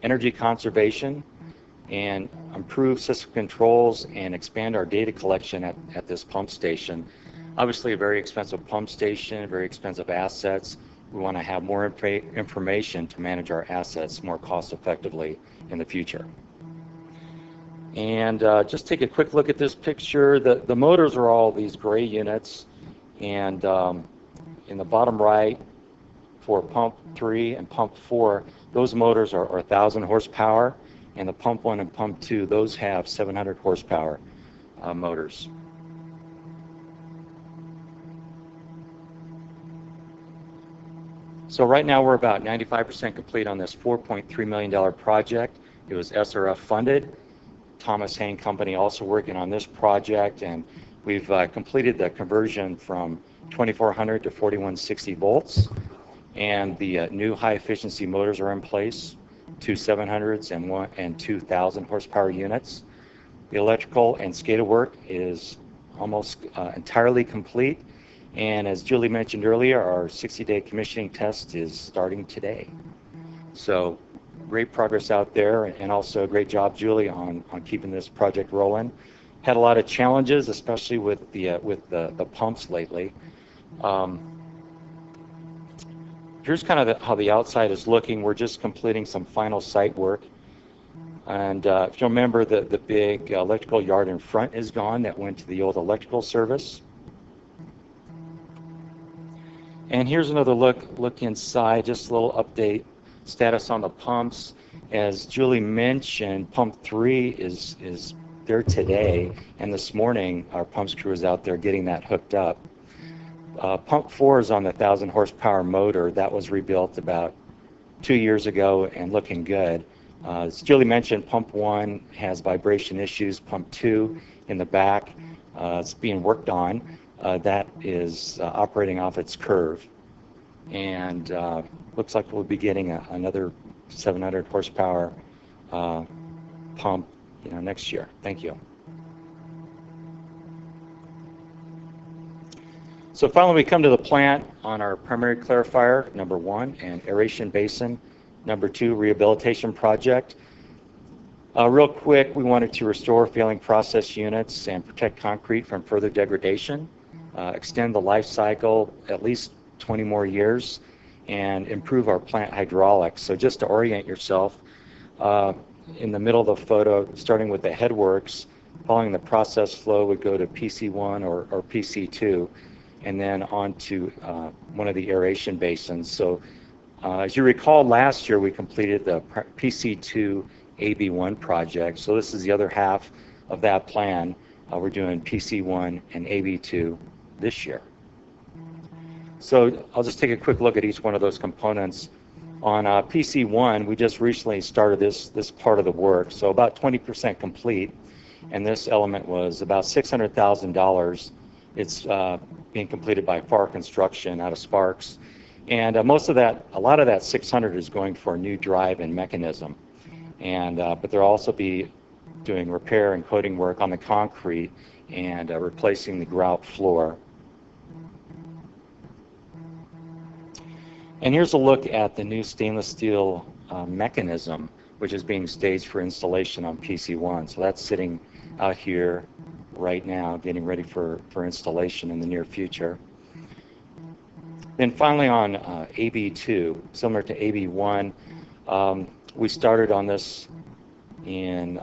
energy conservation, and improve system controls and expand our data collection at this pump station. Obviously, a very expensive pump station, very expensive assets. We want to have more information to manage our assets more cost effectively in the future. And just take a quick look at this picture. The motors are all these gray units, and in the bottom right for pump 3 and pump 4, those motors are 1,000 horsepower, and the pump 1 and pump 2, those have 700 horsepower motors. So right now we're about 95% complete on this $4.3 million project. It was SRF funded. Thomas Hayne Company also working on this project, and we've completed the conversion from 2400 to 4160 volts, and the new high efficiency motors are in place, 2 700s and 2,000 horsepower units. The electrical and SCADA work is almost entirely complete, and as Julie mentioned earlier, our 60-day commissioning test is starting today. So great progress out there, and also a great job, Julie, on keeping this project rolling. Had a lot of challenges, especially with the pumps lately. Here's kind of how the outside is looking. We're just completing some final site work, and if you remember, the big electrical yard in front is gone. That went to the old electrical service. And here's another look inside. Just a little update. Status on the pumps. As Julie mentioned, pump 3 is there today, and this morning our pumps crew is out there getting that hooked up. Pump 4 is on the 1,000 horsepower motor. That was rebuilt about 2 years ago and looking good. As Julie mentioned, pump 1 has vibration issues. Pump 2 in the back, it's being worked on. That is operating off its curve, and looks like we'll be getting another 700 horsepower pump, next year. Thank you. So finally, we come to the plant on our primary clarifier, number 1, and aeration basin, number 2, rehabilitation project. Real quick, we wanted to restore failing process units and protect concrete from further degradation, extend the life cycle at least 20 more years, and improve our plant hydraulics. So just to orient yourself, in the middle of the photo, starting with the headworks, following the process flow would go to PC1 or PC2, and then on to one of the aeration basins. So as you recall, last year we completed the PC2 AB1 project. So this is the other half of that plan. We're doing PC1 and AB2 this year. So I'll just take a quick look at each one of those components. On PC1, we just recently started this part of the work, so about 20% complete, and this element was about $600,000. It's being completed by FAR Construction out of Sparks, and a lot of that 600 is going for a new drive and mechanism, and but they'll also be doing repair and coating work on the concrete and replacing the grout floor. And here's a look at the new stainless steel mechanism, which is being staged for installation on PC1. So that's sitting out here right now, getting ready for installation in the near future. Then finally on AB2, similar to AB1, we started on this in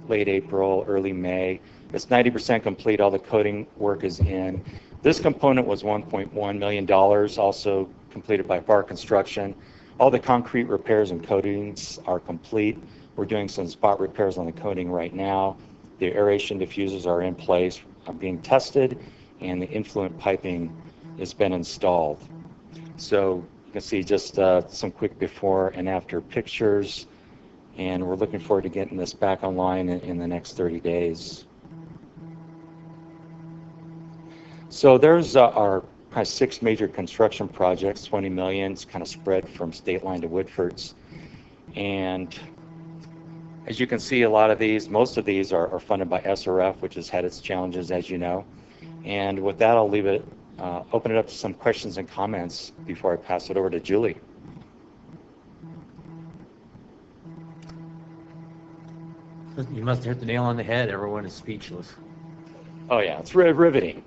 late April, early May. It's 90% complete, all the coating work is in. This component was $1.1 million, also completed by FAR Construction. All the concrete repairs and coatings are complete. We're doing some spot repairs on the coating right now. The aeration diffusers are in place, being tested, and the influent piping has been installed. So you can see just some quick before and after pictures, and we're looking forward to getting this back online in the next 30 days. So there's our kind of 6 major construction projects, 20 million, it's kind of spread from State Line to Woodford's. And as you can see, a lot of these, most of these are funded by SRF, which has had its challenges, as you know. And with that, I'll leave it, open it up to some questions and comments before I pass it over to Julie.
You must have hit the nail on the head. Everyone is speechless.
Oh yeah, it's riveting.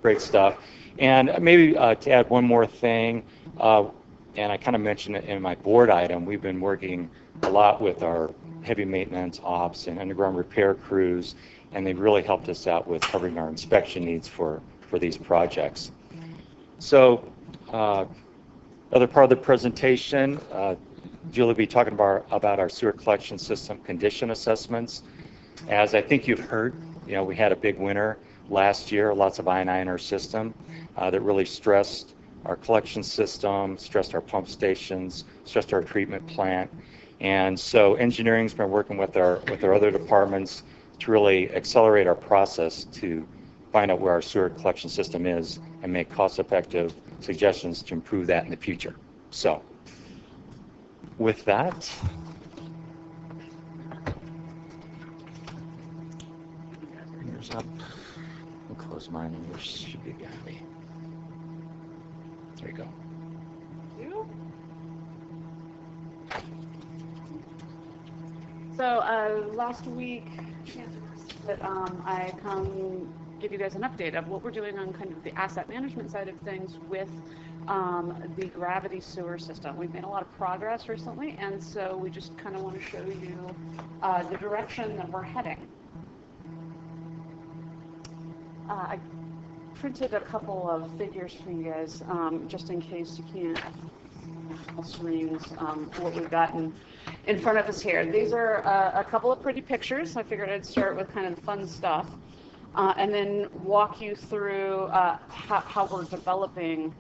Great stuff. And maybe to add one more thing, and I kind of mentioned it in my board item, we've been working a lot with our heavy maintenance ops and underground repair crews, and they've really helped us out with covering our inspection needs for these projects. So other part of the presentation, Julie will be talking about our sewer collection system condition assessments. As I think you've heard, you know, we had a big winter last year, lots of I&I in our system that really stressed our collection system, stressed our pump stations, stressed our treatment plant. And so engineering's been working with our other departments to really accelerate our process to find out where our sewer collection system is and make cost-effective suggestions to improve that in the future. So with that, here's up. I'll close mine and yours should be behind me. There you go.
So last week, that I come give you guys an update of what we're doing on kind of the asset management side of things with the gravity sewer system. We've made a lot of progress recently, and so we just kind of want to show you the direction that we're heading. I printed a couple of figures for you guys, just in case you can't screens what we've got in front of us here. These are a couple of pretty pictures. I figured I'd start with kind of the fun stuff, and then walk you through how we're developing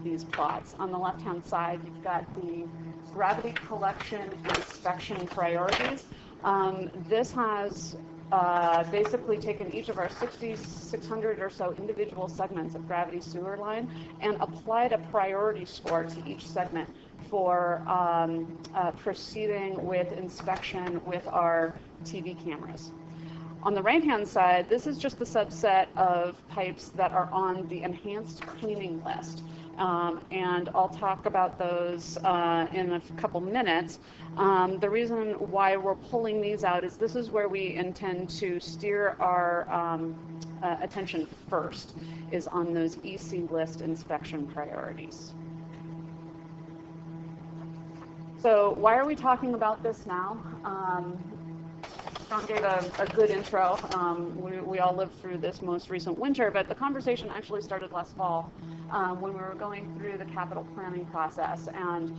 these plots. On the left-hand side, you've got the gravity collection and inspection priorities. This has basically taken each of our 6,600 or so individual segments of gravity sewer line and applied a priority score to each segment for proceeding with inspection with our TV cameras. On the right-hand side, this is just the subset of pipes that are on the enhanced cleaning list. And I'll talk about those in a couple minutes. The reason why we're pulling these out is this is where we intend to steer our attention first, is on those EC list inspection priorities. So why are we talking about this now? John gave a good intro. We all lived through this most recent winter, but the conversation actually started last fall when we were going through the capital planning process. And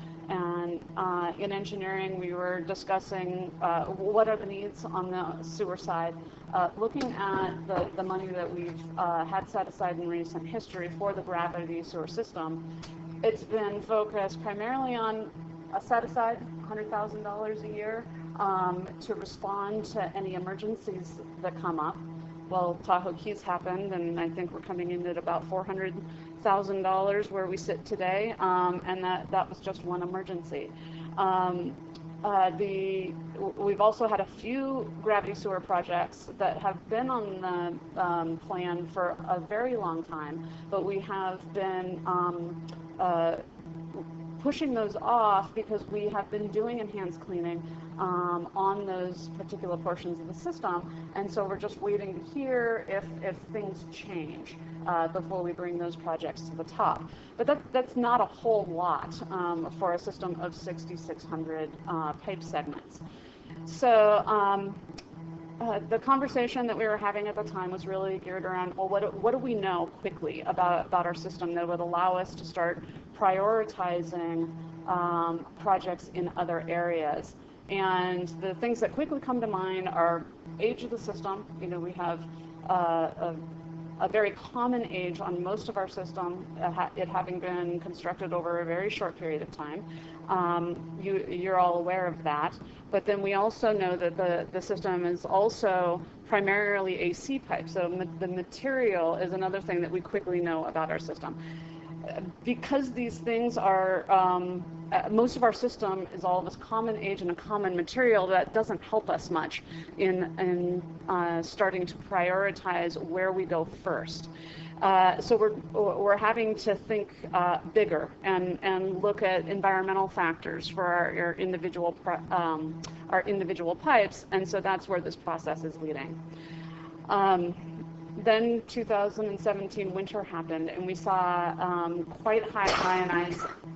in engineering, we were discussing what are the needs on the sewer side, looking at the money that we've had set aside in recent history for the gravity sewer system. It's been focused primarily on a set aside, $100,000 a year, to respond to any emergencies that come up. Well, Tahoe Keys happened, and I think we're coming in at about $400,000 where we sit today, and that was just one emergency. We've also had a few gravity sewer projects that have been on the plan for a very long time, but we have been pushing those off because we have been doing enhanced cleaning on those particular portions of the system, and so we're just waiting to hear if things change before we bring those projects to the top. But that's not a whole lot for a system of 6,600 pipe segments. So the conversation that we were having at the time was really geared around, well, what do we know quickly about our system that would allow us to start prioritizing projects in other areas? And the things that quickly come to mind are age of the system. You know, we have a a very common age on most of our system, it having been constructed over a very short period of time. You're all aware of that. But then we also know that the system is also primarily AC pipe. So the material is another thing that we quickly know about our system. Because these things are, most of our system is all this common age and a common material, that doesn't help us much in starting to prioritize where we go first. So we're having to think bigger and look at environmental factors for our individual pipes, and so that's where this process is leading. Then 2017 winter happened, and we saw quite high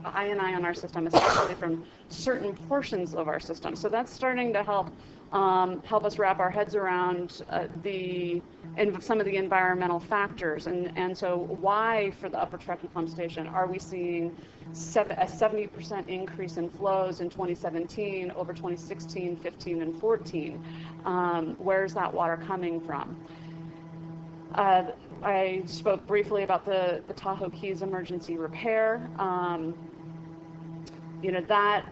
INI on our system, especially from certain portions of our system. So that's starting to help us wrap our heads around some of the environmental factors. And so why, for the Upper Truckee Pump Station, are we seeing a 70% increase in flows in 2017 over 2016, 15, and 14? Where's that water coming from? I spoke briefly about the Tahoe Keys emergency repair. That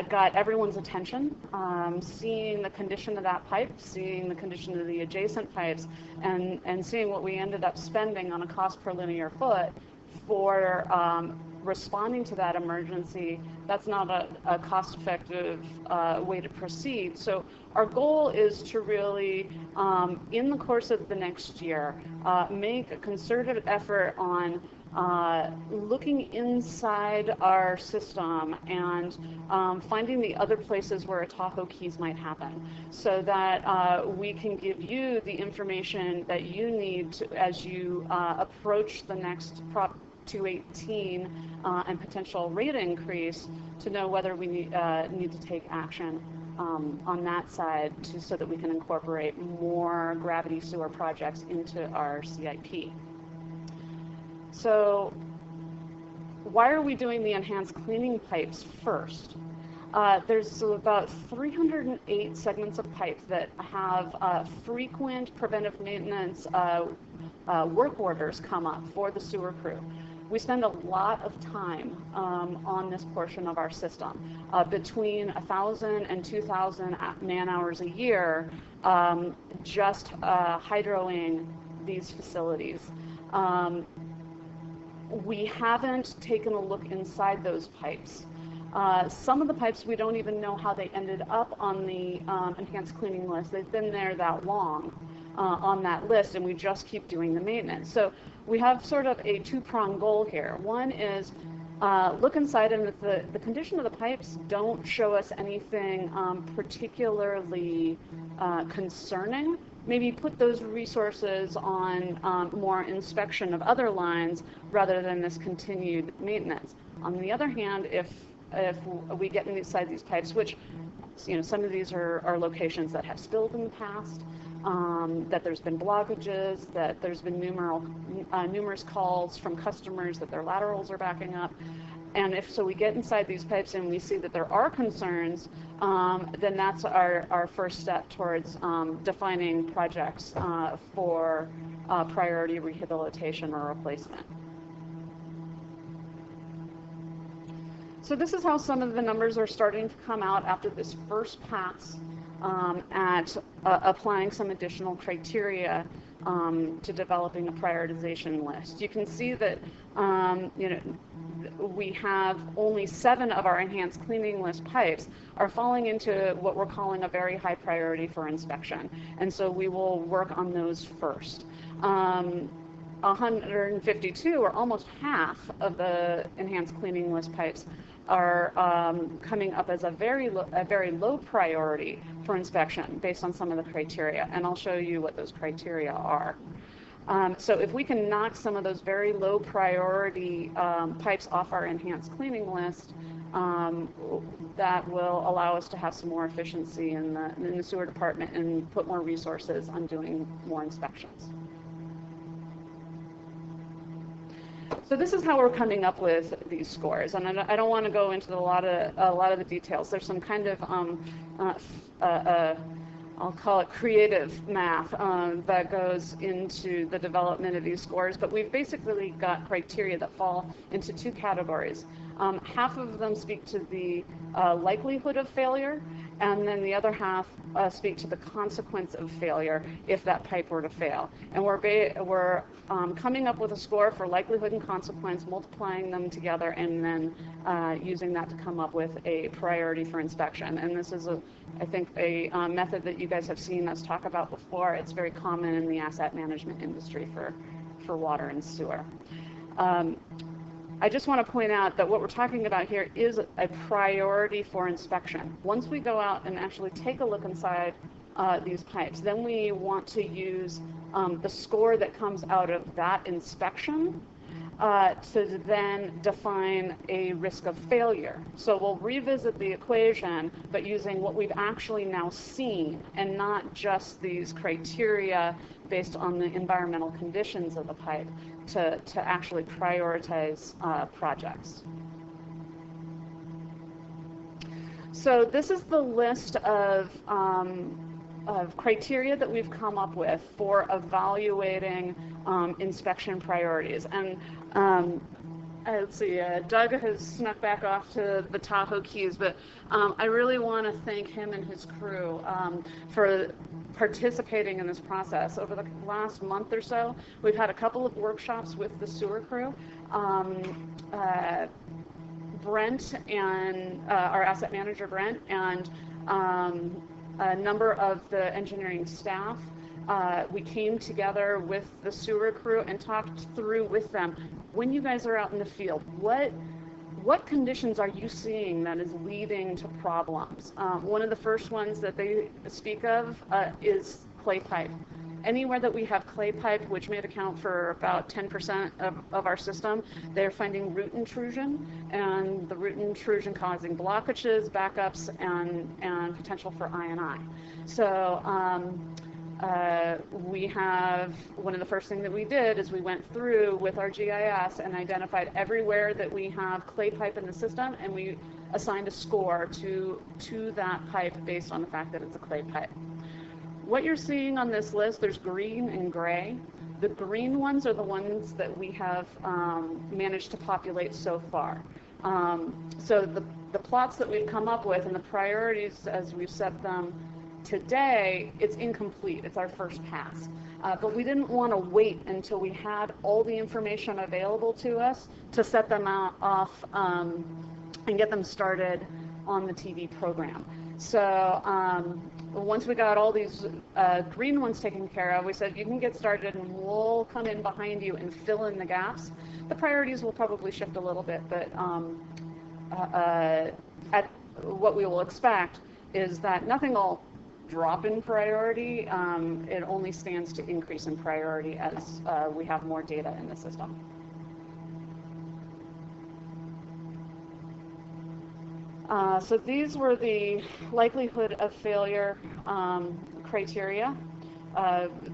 got everyone's attention, seeing the condition of that pipe, seeing the condition of the adjacent pipes, and seeing what we ended up spending on a cost per linear foot for responding to that emergency. That's not a cost-effective way to proceed. So our goal is to really, in the course of the next year, make a concerted effort on looking inside our system and finding the other places where a Tahoe Keys might happen, so that we can give you the information that you need as you approach the next Prop 218 and potential rate increase, to know whether we need to take action on that side, so that we can incorporate more gravity sewer projects into our CIP. So why are we doing the enhanced cleaning pipes first? There's about 308 segments of pipe that have frequent preventive maintenance work orders come up for the sewer crew. We spend a lot of time on this portion of our system, between 1,000 and 2,000 man-hours a year, just hydroing these facilities. We haven't taken a look inside those pipes. Some of the pipes, we don't even know how they ended up on the enhanced cleaning list. They've been there that long on that list, and we just keep doing the maintenance. So we have sort of a two-pronged goal here. One is look inside, and if the condition of the pipes don't show us anything particularly concerning, maybe put those resources on more inspection of other lines rather than this continued maintenance. On the other hand, if we get inside these pipes, which some of these are locations that have spilled in the past, that there's been blockages, that there's been numerous calls from customers that their laterals are backing up. And if so, we get inside these pipes and we see that there are concerns, then that's our first step towards defining projects for priority rehabilitation or replacement. So this is how some of the numbers are starting to come out after this first pass at applying some additional criteria to developing a prioritization list. You can see that we have only 7 of our enhanced cleaning list pipes are falling into what we're calling a very high priority for inspection, and so we will work on those first. 152, or almost half of the enhanced cleaning list pipes, are coming up as a very low priority for inspection based on some of the criteria, and I'll show you what those criteria are. So if we can knock some of those very low priority pipes off our enhanced cleaning list, that will allow us to have some more efficiency in the sewer department and put more resources on doing more inspections. So this is how we're coming up with these scores, and I don't want to go into a lot of the details. There's some kind of I'll call it creative math that goes into the development of these scores, but we've basically got criteria that fall into two categories. Half of them speak to the likelihood of failure, and then the other half speak to the consequence of failure if that pipe were to fail. And we're coming up with a score for likelihood and consequence, multiplying them together, and then using that to come up with a priority for inspection. And this is, I think, a method that you guys have seen us talk about before. It's very common in the asset management industry for water and sewer. I just want to point out that what we're talking about here is a priority for inspection. Once we go out and actually take a look inside these pipes, then we want to use the score that comes out of that inspection to then define a risk of failure. So we'll revisit the equation, but using what we've actually now seen and not just these criteria based on the environmental conditions of the pipe to actually prioritize projects. So this is the list of criteria that we've come up with for evaluating inspection priorities. And let's see, Doug has snuck back off to the Tahoe Keys, but I really want to thank him and his crew for participating in this process. Over the last month or so, we've had a couple of workshops with the sewer crew. Brent and our asset manager, Brent, and a number of the engineering staff, we came together with the sewer crew and talked through with them, when you guys are out in the field, what conditions are you seeing that is leading to problems? One of the first ones that they speak of is clay pipe. Anywhere that we have clay pipe, which may account for about 10% of our system, they're finding root intrusion, and the root intrusion causing blockages, backups, and potential for I&I. So we have, one of the first things that we did is we went through with our GIS and identified everywhere that we have clay pipe in the system, and we assigned a score to that pipe based on the fact that it's a clay pipe. What you're seeing on this list, there's green and gray. The green ones are the ones that we have managed to populate so far. So the plots that we've come up with and the priorities as we've set them today, it's incomplete. It's our first pass. But we didn't want to wait until we had all the information available to us to set them off and get them started on the TV program. So once we got all these green ones taken care of, we said you can get started and we'll come in behind you and fill in the gaps. The priorities will probably shift a little bit, but what we will expect is that nothing will drop in priority. It only stands to increase in priority as we have more data in the system. So these were the likelihood of failure criteria.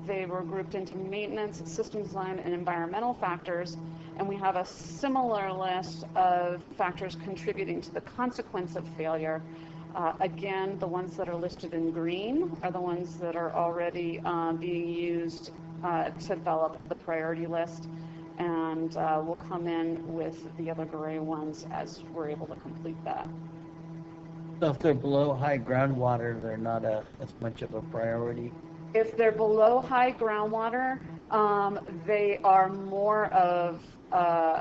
They were grouped into maintenance, system design, and environmental factors. And we have a similar list of factors contributing to the consequence of failure. Again, the ones that are listed in green are the ones that are already being used to develop the priority list. And we'll come in with the other gray ones as we're able to complete that.
So if they're below high groundwater, they're not as much of a priority?
If they're below high groundwater, they are more of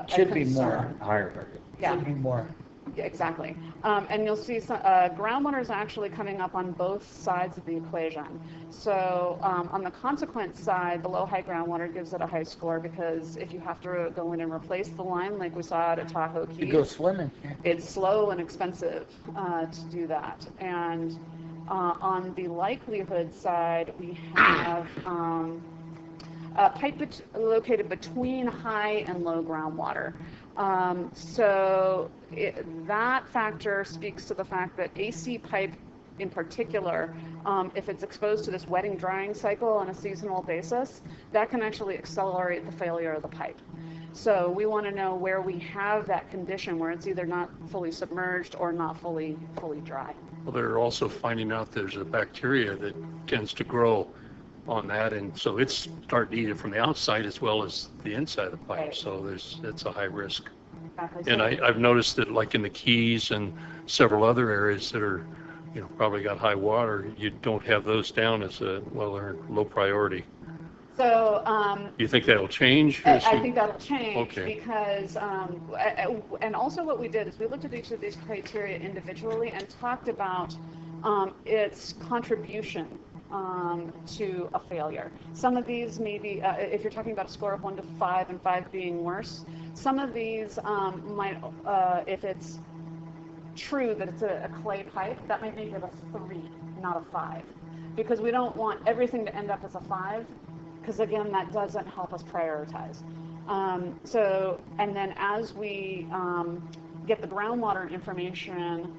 Should be more.
Higher.
Yeah.
Should be more.
Yeah, exactly. And you'll see some, groundwater is actually coming up on both sides of the equation. So on the consequence side, below high groundwater gives it a high score because if you have to go in and replace the line like we saw out at Tahoe Keys,
You go swimming.
it's slow and expensive to do that. And on the likelihood side, we have pipe located between high and low groundwater. So that factor speaks to the fact that AC pipe in particular, if it's exposed to this wetting drying cycle on a seasonal basis, that can actually accelerate the failure of the pipe. So we want to know where we have that condition where it's either not fully submerged or not fully dry.
Well, they're also finding out there's a bacteria that tends to grow on that, and so it's starting to eat it from the outside as well as the inside of the pipe.
Right.
So it's a high risk.
Exactly.
And I've noticed that, like in the Keys and several other areas that are, probably got high water, you don't have those down as they're low priority.
So
Do you think that'll change?
I think that'll change
Okay.
because, and also what we did is we looked at each of these criteria individually and talked about its contribution to a failure. Some of these maybe, if you're talking about a score of 1 to 5 and 5 being worse, some of these might, if it's true that it's a clay pipe, that might make it a 3, not a 5. Because we don't want everything to end up as a 5, because again, that doesn't help us prioritize. And then as we get the groundwater information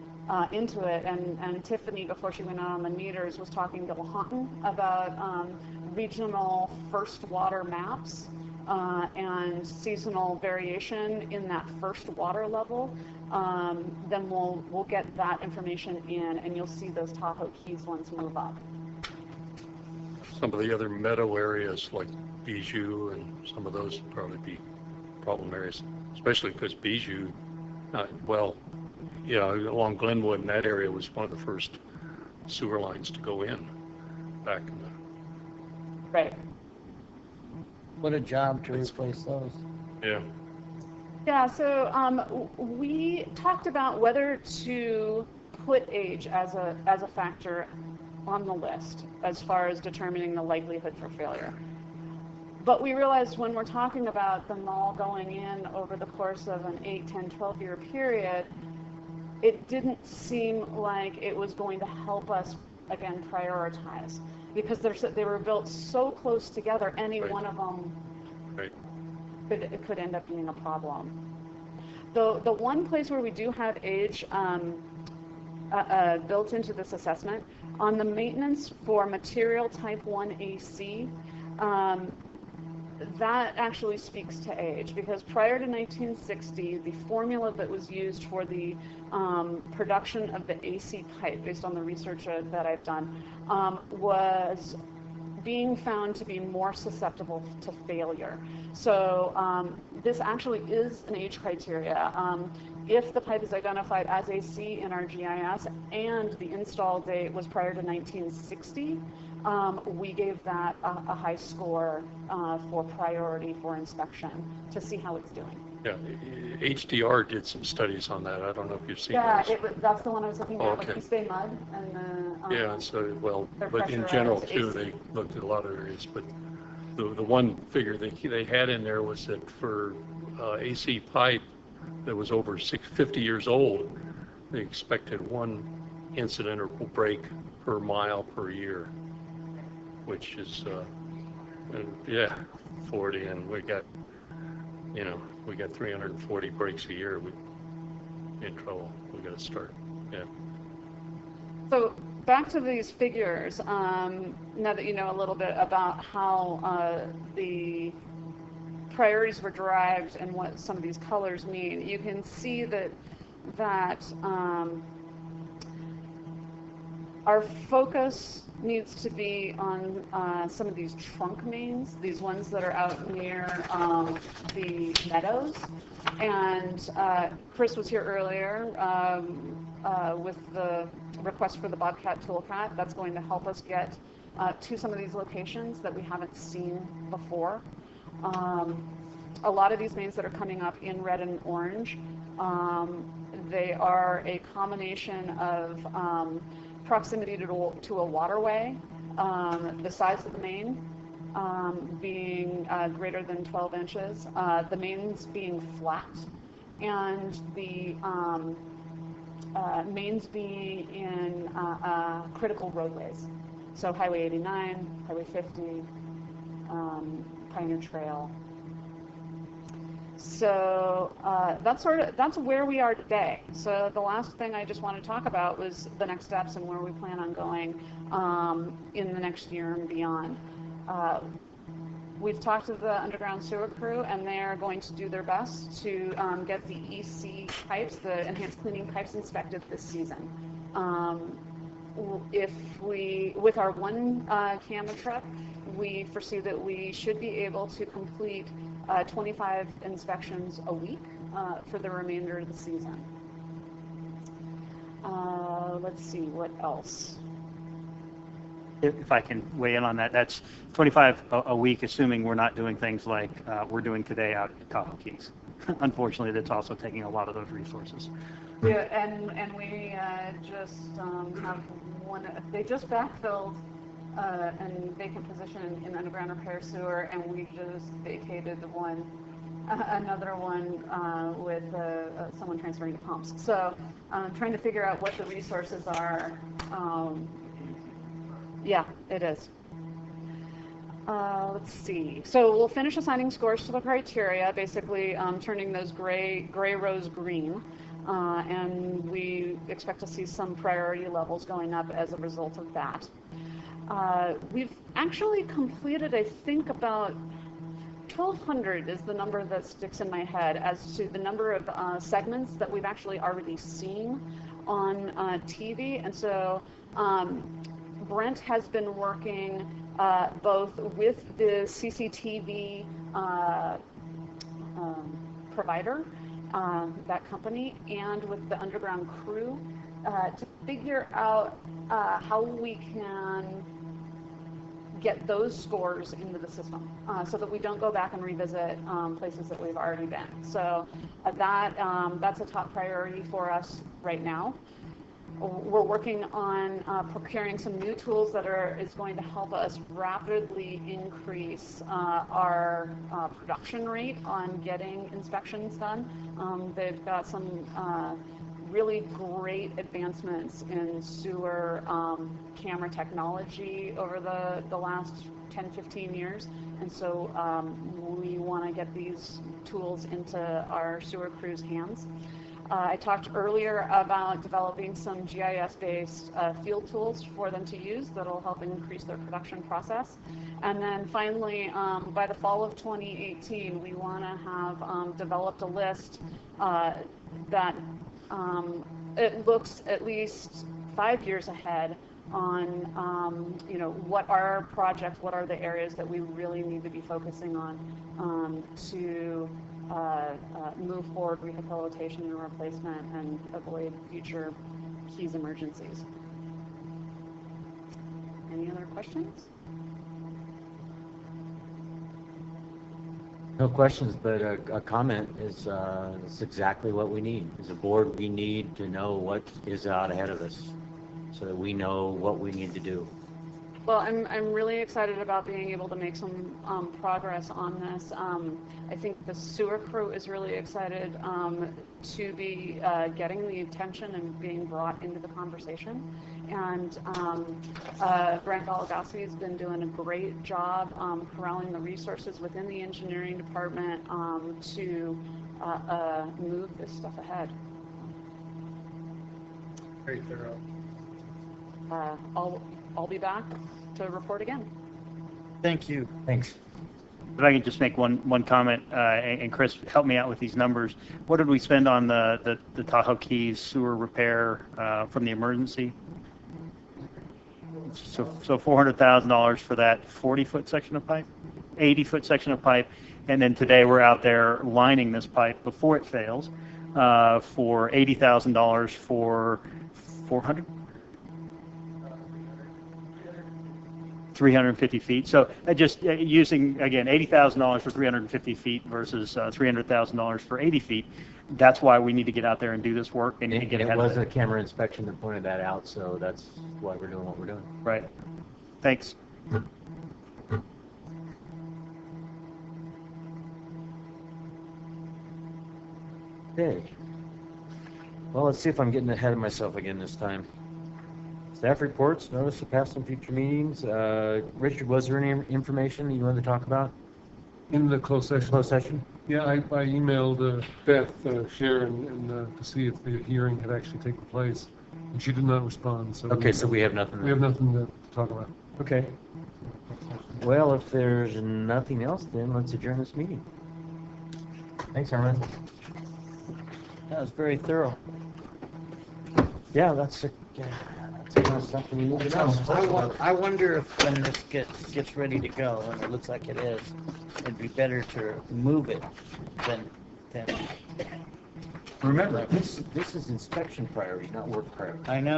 into it, and Tiffany, before she went out on the meters, was talking to Lahontan about regional first water maps and seasonal variation in that first water level. Then we'll get that information in, and you'll see those Tahoe Keys ones move up.
Some of the other meadow areas like Bijou and some of those would probably be problem areas, especially because Bijou, along Glenwood in that area was one of the first sewer lines to go in back in the...
Right.
What a job to replace those.
Yeah.
Yeah, so we talked about whether to put age as a factor on the list as far as determining the likelihood for failure. But we realized when we're talking about them all going in over the course of an 8, 10, 12-year period, it didn't seem like it was going to help us, again, prioritize. Because they were built so close together, any
Right.
one of them
Right.
could end up being a problem. The one place where we do have age built into this assessment, on the maintenance for material type 1 AC, that actually speaks to age, because prior to 1960, the formula that was used for the production of the AC pipe, based on the research that I've done, was being found to be more susceptible to failure. So this actually is an age criteria. If the pipe is identified as AC in our GIS and the install date was prior to 1960, we gave that a high score for priority for inspection to see how it's doing.
Yeah, HDR did some studies on that. I don't know if you've seen
Yeah,
those.
that's the one I was looking at,
Okay.
with East Bay Mud and the...
Yeah, so,
they're
but in general
pressurized
too,
AC.
they looked at a lot of areas, but the one figure they had in there was that for AC pipe that was over 50 years old, they expected 1 incident or break per mile per year, which is, 40, and we got 340 breaks a year. We're in trouble. We got to start. Yeah.
So back to these figures, now that you know a little bit about how the priorities were derived and what some of these colors mean, you can see that our focus needs to be on some of these trunk mains, these ones that are out near the meadows. And Chris was here earlier with the request for the Bobcat Toolcat. That's going to help us get to some of these locations that we haven't seen before. A lot of these mains that are coming up in red and orange, they are a combination of proximity to a waterway, the size of the main being greater than 12 inches, the mains being flat, and the mains being in critical roadways. So Highway 89, Highway 50, Pioneer Trail. So that's where we are today. So the last thing I just want to talk about was the next steps and where we plan on going in the next year and beyond. We've talked to the underground sewer crew, and they are going to do their best to get the EC pipes, the enhanced cleaning pipes, inspected this season. With our one camera truck, we foresee that we should be able to complete 25 inspections a week for the remainder of the season. Let's see, what else?
If I can weigh in on that, that's 25 a week, assuming we're not doing things like we're doing today out at Tahoe Keys. Unfortunately, that's also taking a lot of those resources.
Yeah, and we just have one. They just backfilled an vacant position in underground repair sewer, and we just vacated another one with someone transferring to pumps. So trying to figure out what the resources are. Yeah, it is. Let's see. So we'll finish assigning scores to the criteria, basically turning those gray rows green. And we expect to see some priority levels going up as a result of that. We've actually completed, I think, about 1,200 is the number that sticks in my head as to the number of segments that we've actually already seen on TV. And so Brent has been working both with the CCTV provider, that company, and with the underground crew to figure out how we can get those scores into the system so that we don't go back and revisit places that we've already been. So that's a top priority for us right now. We're working on procuring some new tools that is going to help us rapidly increase our production rate on getting inspections done. They've got some really great advancements in sewer camera technology over the last 10-15 years, and so we want to get these tools into our sewer crews' hands. I talked earlier about developing some GIS-based field tools for them to use that will help increase their production process. And then finally, by the fall of 2018, we want to have developed a list that it looks at least 5 years ahead on what are our projects, what are the areas that we really need to be focusing on to move forward rehabilitation and replacement and avoid future Keys emergencies. Any other questions?
No questions, but a comment is it's exactly what we need. As a board, we need to know what is out ahead of us so that we know what we need to do.
Well, I'm really excited about being able to make some progress on this. I think the sewer crew is really excited to be getting the attention and being brought into the conversation. And Brent Galagossi has been doing a great job corralling the resources within the engineering department to move this stuff ahead.
Very thorough.
I'll be back to report again.
Thank you.
Thanks.
If I can just make one comment, and Chris, help me out with these numbers. What did we spend on the Tahoe Keys sewer repair from the emergency? So $400,000 for that 40-foot section of pipe, 80-foot section of pipe, and then today we're out there lining this pipe before it fails for $80,000 for 350 feet. So just using, again, $80,000 for 350 feet versus $300,000 for 80 feet. That's why we need to get out there and do this work and get ahead of it.
It was a camera inspection that pointed that out, so that's why we're doing what we're doing.
Right. Thanks.
Okay. Well, let's see if I'm getting ahead of myself again this time. Staff reports, notice of past and future meetings. Richard, was there any information you wanted to talk about?
In the closed session?
Closed session?
Yeah, I emailed Beth Sharon to see if the hearing had actually taken place, and she did not respond. So
okay, so we have nothing.
We have nothing to talk about.
Okay. Well, if there's nothing else, then let's adjourn this meeting. Thanks, Armin.
That was very thorough.
Yeah, that's the kind of stuff we need to know.
I wonder if when this gets ready to go, and it looks like it is, it'd be better to move it than
Remember, this is inspection priority, not work priority.
I know.